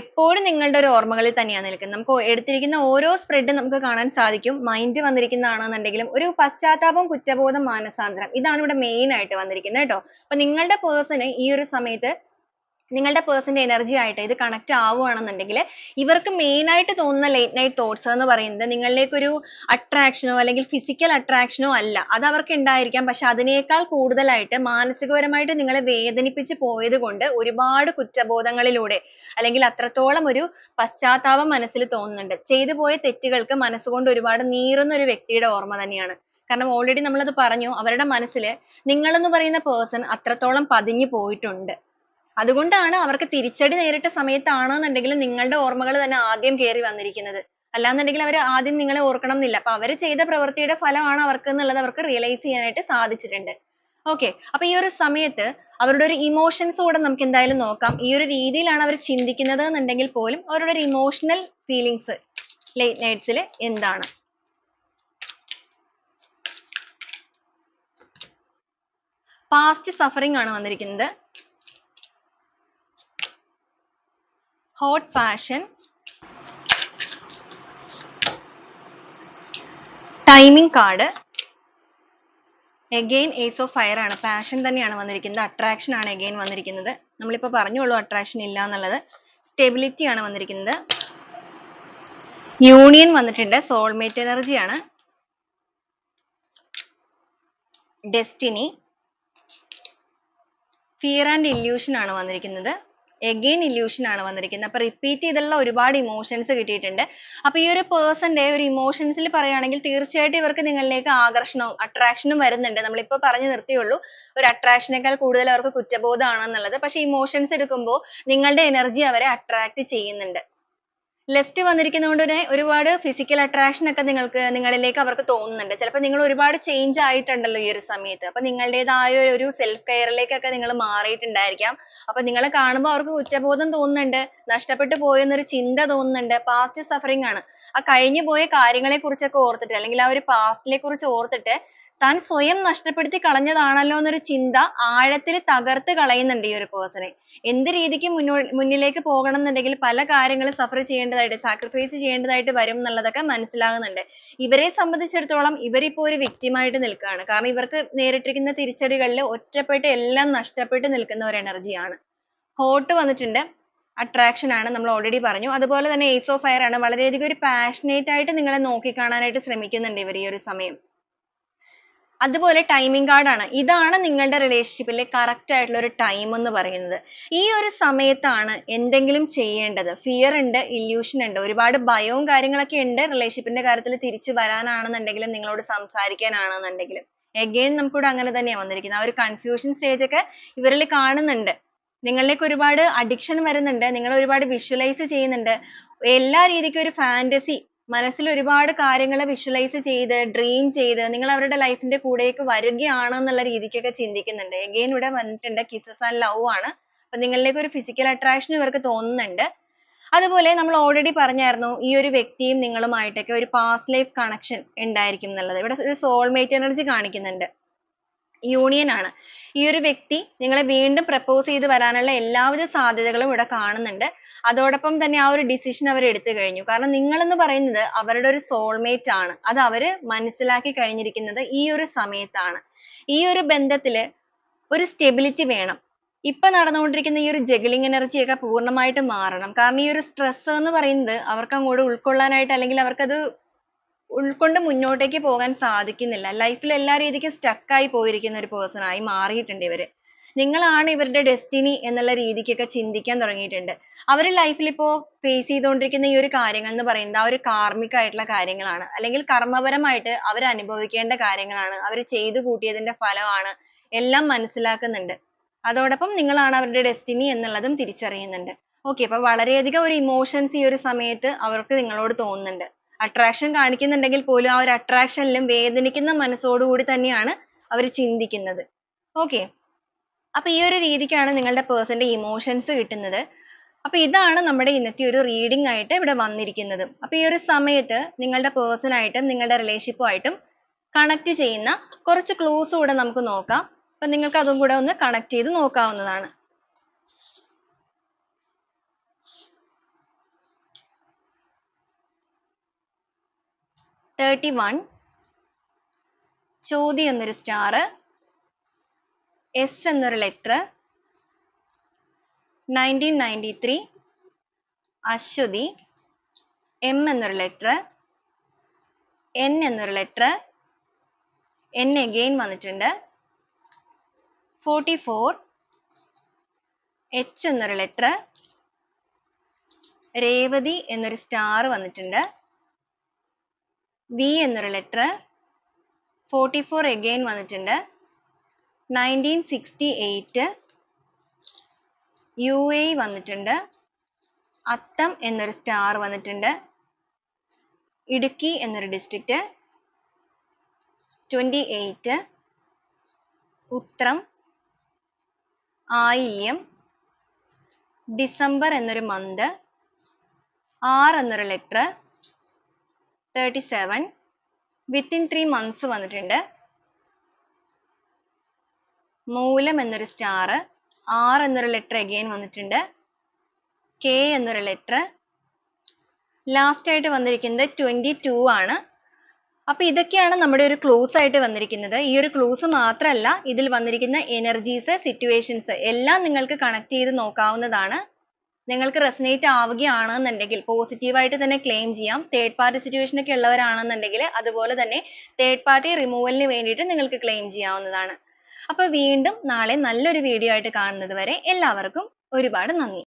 എപ്പോഴും നിങ്ങളുടെ ഒരു ഓർമ്മകളിൽ തന്നെയാണ് നിൽക്കുന്നത്. നമുക്ക് എടുത്തിരിക്കുന്ന ഓരോ സ്പ്രെഡും നമുക്ക് കാണാൻ സാധിക്കും. മൈൻഡ് വന്നിരിക്കുന്നതാണെന്നുണ്ടെങ്കിലും ഒരു പശ്ചാത്താപം, കുറ്റബോധം, മാനസാന്തരം, ഇതാണ് ഇവിടെ മെയിൻ ആയിട്ട് വന്നിരിക്കുന്നത് കേട്ടോ. അപ്പൊ നിങ്ങളുടെ പേഴ്സണ് ഈ ഒരു സമയത്ത് നിങ്ങളുടെ പേഴ്സന്റെ എനർജി ആയിട്ട് ഇത് കണക്ട് ആവുകയാണെന്നുണ്ടെങ്കിൽ ഇവർക്ക് മെയിൻ ആയിട്ട് തോന്നുന്ന ലേറ്റ് നൈറ്റ് തോട്ട്സ് എന്ന് പറയുന്നത് നിങ്ങളിലേക്ക് ഒരു അട്രാക്ഷനോ അല്ലെങ്കിൽ ഫിസിക്കൽ അട്രാക്ഷനോ അല്ല. അത് അവർക്ക് ഉണ്ടായിരിക്കാം. പക്ഷെ അതിനേക്കാൾ കൂടുതലായിട്ട് മാനസികപരമായിട്ട് നിങ്ങളെ വേദനിപ്പിച്ച് പോയത് കൊണ്ട് ഒരുപാട് കുറ്റബോധങ്ങളിലൂടെ അല്ലെങ്കിൽ അത്രത്തോളം ഒരു പശ്ചാത്താപം മനസ്സിൽ തോന്നുന്നുണ്ട്. ചെയ്തു പോയ തെറ്റുകൾക്ക് മനസ്സുകൊണ്ട് ഒരുപാട് നീറുന്ന ഒരു വ്യക്തിയുടെ ഓർമ്മ തന്നെയാണ്. കാരണം ഓൾറെഡി നമ്മളത് പറഞ്ഞു, അവരുടെ മനസ്സിൽ നിങ്ങളെന്ന് പറയുന്ന പേഴ്സൺ അത്രത്തോളം പതിഞ്ഞു പോയിട്ടുണ്ട്. അതുകൊണ്ടാണ് അവർക്ക് തിരിച്ചടി നേരിട്ട സമയത്താണെന്നുണ്ടെങ്കിൽ നിങ്ങളുടെ ഓർമ്മകൾ തന്നെ ആദ്യം കേറി വന്നിരിക്കുന്നത്. അല്ലാന്നുണ്ടെങ്കിൽ അവർ ആദ്യം നിങ്ങളെ ഓർക്കണം എന്നില്ല. അപ്പൊ അവർ ചെയ്ത പ്രവൃത്തിയുടെ ഫലമാണ് അവർക്ക് എന്നുള്ളത് അവർക്ക് റിയലൈസ് ചെയ്യാനായിട്ട് സാധിച്ചിട്ടുണ്ട്. ഓക്കെ, അപ്പൊ ഈ ഒരു സമയത്ത് അവരുടെ ഒരു ഇമോഷൻസ് കൂടെ നമുക്ക് എന്തായാലും നോക്കാം. ഈ ഒരു രീതിയിലാണ് അവർ ചിന്തിക്കുന്നത് എന്നുണ്ടെങ്കിൽ പോലും അവരുടെ ഒരു ഇമോഷണൽ ഫീലിങ്സ് ലേറ്റ് നൈറ്റ്സിൽ എന്താണ്? പാസ്റ്റ് സഫറിംഗ് ആണ് വന്നിരിക്കുന്നത്. hot passion, timing card, again ace of fire ആണ്. passion തന്നെയാണ് വന്നിരിക്കുന്നത്. attraction ആണ് again വന്നിരിക്കുന്നത്. നമ്മളിപ്പോൾ പറഞ്ഞുള്ളൂ attraction ഇല്ല എന്നുള്ളത്. stability ആണ് വന്നിരിക്കുന്നത്. union വന്നിട്ടുണ്ട്. soulmate energy ആണ്. destiny, fear and illusion ആണ് വന്നിരിക്കുന്നത്. again illusion ആണ് വന്നിരിക്കുന്നത്. അപ്പൊ റിപ്പീറ്റ് ചെയ്തുള്ള ഒരുപാട് ഇമോഷൻസ് കിട്ടിയിട്ടുണ്ട്. അപ്പൊ ഈ ഒരു പേഴ്സന്റെ ഒരു ഇമോഷൻസിൽ പറയുകയാണെങ്കിൽ തീർച്ചയായിട്ടും ഇവർക്ക് നിങ്ങളിലേക്ക് ആകർഷണവും അട്രാക്ഷനും വരുന്നുണ്ട്. നമ്മളിപ്പോ പറഞ്ഞു നിർത്തിയുള്ളൂ ഒരു അട്രാക്ഷനേക്കാൾ കൂടുതൽ അവർക്ക് കുറ്റബോധമാണെന്നുള്ളത്. പക്ഷെ ഇമോഷൻസ് എടുക്കുമ്പോൾ നിങ്ങളുടെ എനർജി അവരെ അട്രാക്ട് ചെയ്യുന്നുണ്ട്. ലെസ്റ്റ് വന്നിരിക്കുന്നതുകൊണ്ട് തന്നെ ഒരുപാട് ഫിസിക്കൽ അട്രാക്ഷൻ ഒക്കെ നിങ്ങളിലേക്ക് അവർക്ക് തോന്നുന്നുണ്ട്. ചിലപ്പോൾ നിങ്ങൾ ഒരുപാട് ചേഞ്ച് ആയിട്ടുണ്ടല്ലോ ഈ ഒരു സമയത്ത്. അപ്പൊ നിങ്ങളുടേതായ ഒരു സെൽഫ് കെയറിലേക്കൊക്കെ നിങ്ങൾ മാറിയിട്ടുണ്ടായിരിക്കാം. അപ്പൊ നിങ്ങളെ കാണുമ്പോൾ അവർക്ക് കുറ്റബോധം തോന്നുന്നുണ്ട്, നഷ്ടപ്പെട്ടു പോയെന്നൊരു ചിന്ത തോന്നുന്നുണ്ട്. പാസ്റ്റ് സഫറിംഗ് ആണ്. ആ കഴിഞ്ഞു പോയ കാര്യങ്ങളെ കുറിച്ചൊക്കെ ഓർത്തിട്ട് അല്ലെങ്കിൽ ആ ഒരു പാസ്റ്റിനെ കുറിച്ച് ഓർത്തിട്ട് താൻ സ്വയം നഷ്ടപ്പെടുത്തി കളഞ്ഞതാണല്ലോ എന്നൊരു ചിന്ത ആഴത്തിൽ തകർത്ത് കളയുന്നുണ്ട് ഈ ഒരു പേഴ്സണെ. എന്ത് രീതിക്ക് മുന്നിലേക്ക് പോകണം എന്നുണ്ടെങ്കിൽ പല കാര്യങ്ങളും സഫർ ചെയ്യേണ്ടതായിട്ട്, സാക്രിഫൈസ് ചെയ്യേണ്ടതായിട്ട് വരും എന്നുള്ളതൊക്കെ മനസ്സിലാകുന്നുണ്ട്. ഇവരെ സംബന്ധിച്ചിടത്തോളം ഇവരിപ്പോ ഒരു victim ആയിട്ട് നിൽക്കുകയാണ്. കാരണം ഇവർക്ക് നേരിട്ടിരിക്കുന്ന തിരിച്ചടികളിൽ ഒറ്റപ്പെട്ട് എല്ലാം നഷ്ടപ്പെട്ട് നിൽക്കുന്ന ഒരു എനർജിയാണ്. ഹോട്ട് വന്നിട്ടുണ്ട്. അട്രാക്ഷൻ ആണ്, നമ്മൾ ഓൾറെഡി പറഞ്ഞു. അതുപോലെ തന്നെ ഏസ് ഓഫ് ഫയർ ആണ്. വളരെയധികം ഒരു പാഷനേറ്റ് ആയിട്ട് നിങ്ങളെ നോക്കിക്കാണാനായിട്ട് ശ്രമിക്കുന്നുണ്ട് ഇവർ ഈ ഒരു സമയം. അതുപോലെ ടൈമിംഗ് കാർഡ് ആണ്. ഇതാണ് നിങ്ങളുടെ റിലേഷൻഷിപ്പിലെ കറക്റ്റ് ആയിട്ടുള്ള ഒരു ടൈം എന്ന് പറയുന്നത്. ഈ ഒരു സമയത്താണ് എന്തെങ്കിലും ചെയ്യേണ്ടത്. ഫിയർ ഉണ്ട്, ഇല്യൂഷൻ ഉണ്ട്, ഒരുപാട് ഭയവും കാര്യങ്ങളൊക്കെ ഉണ്ട്. റിലേഷൻഷിപ്പിന്റെ കാര്യത്തിൽ തിരിച്ചു വരാനാണെന്നുണ്ടെങ്കിലും നിങ്ങളോട് സംസാരിക്കാനാണെന്നുണ്ടെങ്കിലും എഗെയിൻ നമുക്കിവിടെ അങ്ങനെ തന്നെയാണ് വന്നിരിക്കുന്നത്. ആ ഒരു കൺഫ്യൂഷൻ സ്റ്റേജ് ഒക്കെ ഇവരിൽ കാണുന്നുണ്ട്. നിങ്ങളിലേക്ക് ഒരുപാട് അഡിക്ഷൻ വരുന്നുണ്ട്. നിങ്ങൾ ഒരുപാട് വിഷ്വലൈസ് ചെയ്യുന്നുണ്ട്. എല്ലാ രീതിക്കും ഒരു ഫാന്റസി മനസ്സിൽ ഒരുപാട് കാര്യങ്ങൾ വിഷ്വലൈസ് ചെയ്ത് ഡ്രീം ചെയ്ത് നിങ്ങൾ അവരുടെ ലൈഫിന്റെ കൂടെയൊക്കെ വരികയാണ് എന്നുള്ള രീതിക്കൊക്കെ ചിന്തിക്കുന്നുണ്ട്. എഗെയിൻ ഇവിടെ വന്നിട്ടുണ്ട് കിസ്സസ് ആൻഡ് ലവ് ആണ്. അപ്പൊ നിങ്ങളിലേക്ക് ഒരു ഫിസിക്കൽ അട്രാക്ഷൻ ഇവർക്ക് തോന്നുന്നുണ്ട്. അതുപോലെ നമ്മൾ ഓൾറെഡി പറഞ്ഞായിരുന്നു ഈ ഒരു വ്യക്തിയും നിങ്ങളുമായിട്ടൊക്കെ ഒരു പാസ്റ്റ് ലൈഫ് കണക്ഷൻ ഉണ്ടായിരിക്കും എന്നുള്ളത്. ഇവിടെ ഒരു സോൾമേറ്റ് എനർജി കാണിക്കുന്നുണ്ട്. യൂണിയൻ ആണ്. ഈ ഒരു വ്യക്തി നിങ്ങളെ വീണ്ടും പ്രപ്പോസ് ചെയ്ത് വരാനുള്ള എല്ലാവിധ സാധ്യതകളും ഇവിടെ കാണുന്നുണ്ട്. അതോടൊപ്പം തന്നെ ആ ഒരു ഡിസിഷൻ അവർ എടുത്തു കഴിഞ്ഞു. കാരണം നിങ്ങൾ എന്ന് പറയുന്നത് അവരുടെ ഒരു സോൾമേറ്റ് ആണ്. അത് അവര് മനസ്സിലാക്കി കഴിഞ്ഞിരിക്കുന്നത് ഈ ഒരു സമയത്താണ്. ഈ ഒരു ബന്ധത്തില് ഒരു സ്റ്റെബിലിറ്റി വേണം. ഇപ്പൊ നടന്നുകൊണ്ടിരിക്കുന്ന ഈ ഒരു ജഗ്ലിംഗ് എനർജി ഒക്കെ പൂർണ്ണമായിട്ട് മാറണം. കാരണം ഈ ഒരു സ്ട്രെസ് എന്ന് പറയുന്നത് അവർക്ക് അങ്ങോട്ട് ഉൾക്കൊള്ളാനായിട്ട് അല്ലെങ്കിൽ അവർക്കത് ഉൾക്കൊണ്ട് മുന്നോട്ടേക്ക് പോകാൻ സാധിക്കുന്നില്ല. ലൈഫിൽ എല്ലാ രീതിക്കും stuck ആയി പോയിരിക്കുന്ന ഒരു person ആയി മാറിയിട്ടുണ്ട് ഇവര്. നിങ്ങളാണ് ഇവരുടെ ഡെസ്റ്റിനി എന്നുള്ള രീതിക്കൊക്കെ ചിന്തിക്കാൻ തുടങ്ങിയിട്ടുണ്ട്. അവർ ലൈഫിൽ ഇപ്പോ ഫേസ് ചെയ്തുകൊണ്ടിരിക്കുന്ന ഈ ഒരു കാര്യങ്ങൾ എന്ന് പറയുന്നത് ആ ഒരു കാർമിക ആയിട്ടുള്ള കാര്യങ്ങളാണ്. അല്ലെങ്കിൽ കർമ്മപരമായിട്ട് അവർ അനുഭവിക്കേണ്ട കാര്യങ്ങളാണ്. അവർ ചെയ്തു കൂട്ടിയതിന്റെ ഫലമാണ് എല്ലാം മനസ്സിലാക്കുന്നുണ്ട്. അതോടൊപ്പം നിങ്ങളാണ് അവരുടെ ഡെസ്റ്റിനി എന്നുള്ളതും തിരിച്ചറിയുന്നുണ്ട്. ഓക്കെ, അപ്പൊ വളരെയധികം ഒരു ഇമോഷൻസ് ഈ ഒരു സമയത്ത് അവർക്ക് നിങ്ങളോട് തോന്നുന്നുണ്ട്. അട്രാക്ഷൻ കാണിക്കുന്നുണ്ടെങ്കിൽ പോലും ആ ഒരു അട്രാക്ഷനിലും വേദനിക്കുന്ന മനസ്സോടുകൂടി തന്നെയാണ് അവർ ചിന്തിക്കുന്നത്. ഓക്കെ, അപ്പൊ ഈ ഒരു രീതിക്കാണ് നിങ്ങളുടെ പേഴ്സന്റെ ഇമോഷൻസ് കിട്ടുന്നത്. അപ്പൊ ഇതാണ് നമ്മുടെ ഇന്നത്തെ ഒരു റീഡിംഗ് ആയിട്ട് ഇവിടെ വന്നിരിക്കുന്നത്. അപ്പൊ ഈ ഒരു സമയത്ത് നിങ്ങളുടെ പേഴ്സൺ ആയിട്ടും നിങ്ങളുടെ റിലേഷൻഷിപ്പുമായിട്ടും കണക്ട് ചെയ്യുന്ന കുറച്ച് ക്ലൂസ് കൂടെ നമുക്ക് നോക്കാം. അപ്പൊ നിങ്ങൾക്ക് അതും കൂടെ ഒന്ന് കണക്ട് ചെയ്ത് നോക്കാവുന്നതാണ്. ചോതി എന്നൊരു സ്റ്റാർ, എസ് എന്നൊരു ലെറ്റർ, 1993 അശ്വതി, എം എന്നൊരു ലെറ്റർ, എൻ എന്നൊരു ലെറ്റർ, എൻ അഗെയിൻ വന്നിട്ടുണ്ട്, 44 എച്ച് എന്നൊരു ലെറ്റർ, രേവതി എന്നൊരു സ്റ്റാർ വന്നിട്ടുണ്ട്, വി എന്നൊരു ലെറ്റർ, 44 അഗെയിൻ വന്നിട്ടുണ്ട്, 1968 യു എ വന്നിട്ടുണ്ട്, അത്തം എന്നൊരു സ്റ്റാർ വന്നിട്ടുണ്ട്, ഇടുക്കി എന്നൊരു ഡിസ്ട്രിക്റ്റ്, 28 ഉത്രം, ആയില്യം, ഡിസംബർ എന്നൊരു മന്ത്, ആർ എന്നൊരു ലെറ്റർ, 37 വിത്തിൻ 3 months വന്നിട്ടുണ്ട്, മൂലം എന്നൊരു സ്റ്റാർ, ആർ എന്നൊരു ലെറ്റർ അഗെയിൻ വന്നിട്ടുണ്ട്, കെ എന്നൊരു ലെറ്റർ, ലാസ്റ്റ് ആയിട്ട് വന്നിരിക്കുന്നത് 22 ആണ്. അപ്പൊ ഇതൊക്കെയാണ് നമ്മുടെ ഒരു ക്ലൂസ് ആയിട്ട് വന്നിരിക്കുന്നത്. ഈ ഒരു ക്ലൂസ് മാത്രമല്ല, ഇതിൽ വന്നിരിക്കുന്ന എനർജീസ്, സിറ്റുവേഷൻസ് എല്ലാം നിങ്ങൾക്ക് കണക്ട് ചെയ്ത് നോക്കാവുന്നതാണ്. നിങ്ങൾക്ക് റെസനേറ്റ് ആവുകയാണെന്നുണ്ടെങ്കിൽ പോസിറ്റീവായിട്ട് തന്നെ ക്ലെയിം ചെയ്യാം. തേർഡ് പാർട്ടി സിറ്റുവേഷൻ ഒക്കെ ഉള്ളവരാണെന്നുണ്ടെങ്കിൽ അതുപോലെ തന്നെ തേർഡ് പാർട്ടി റിമൂവലിന് വേണ്ടിയിട്ട് നിങ്ങൾക്ക് ക്ലെയിം ചെയ്യാവുന്നതാണ്. അപ്പോൾ വീണ്ടും നാളെ നല്ലൊരു വീഡിയോ ആയിട്ട് കാണുന്നത് വരെ എല്ലാവർക്കും ഒരുപാട് നന്ദി.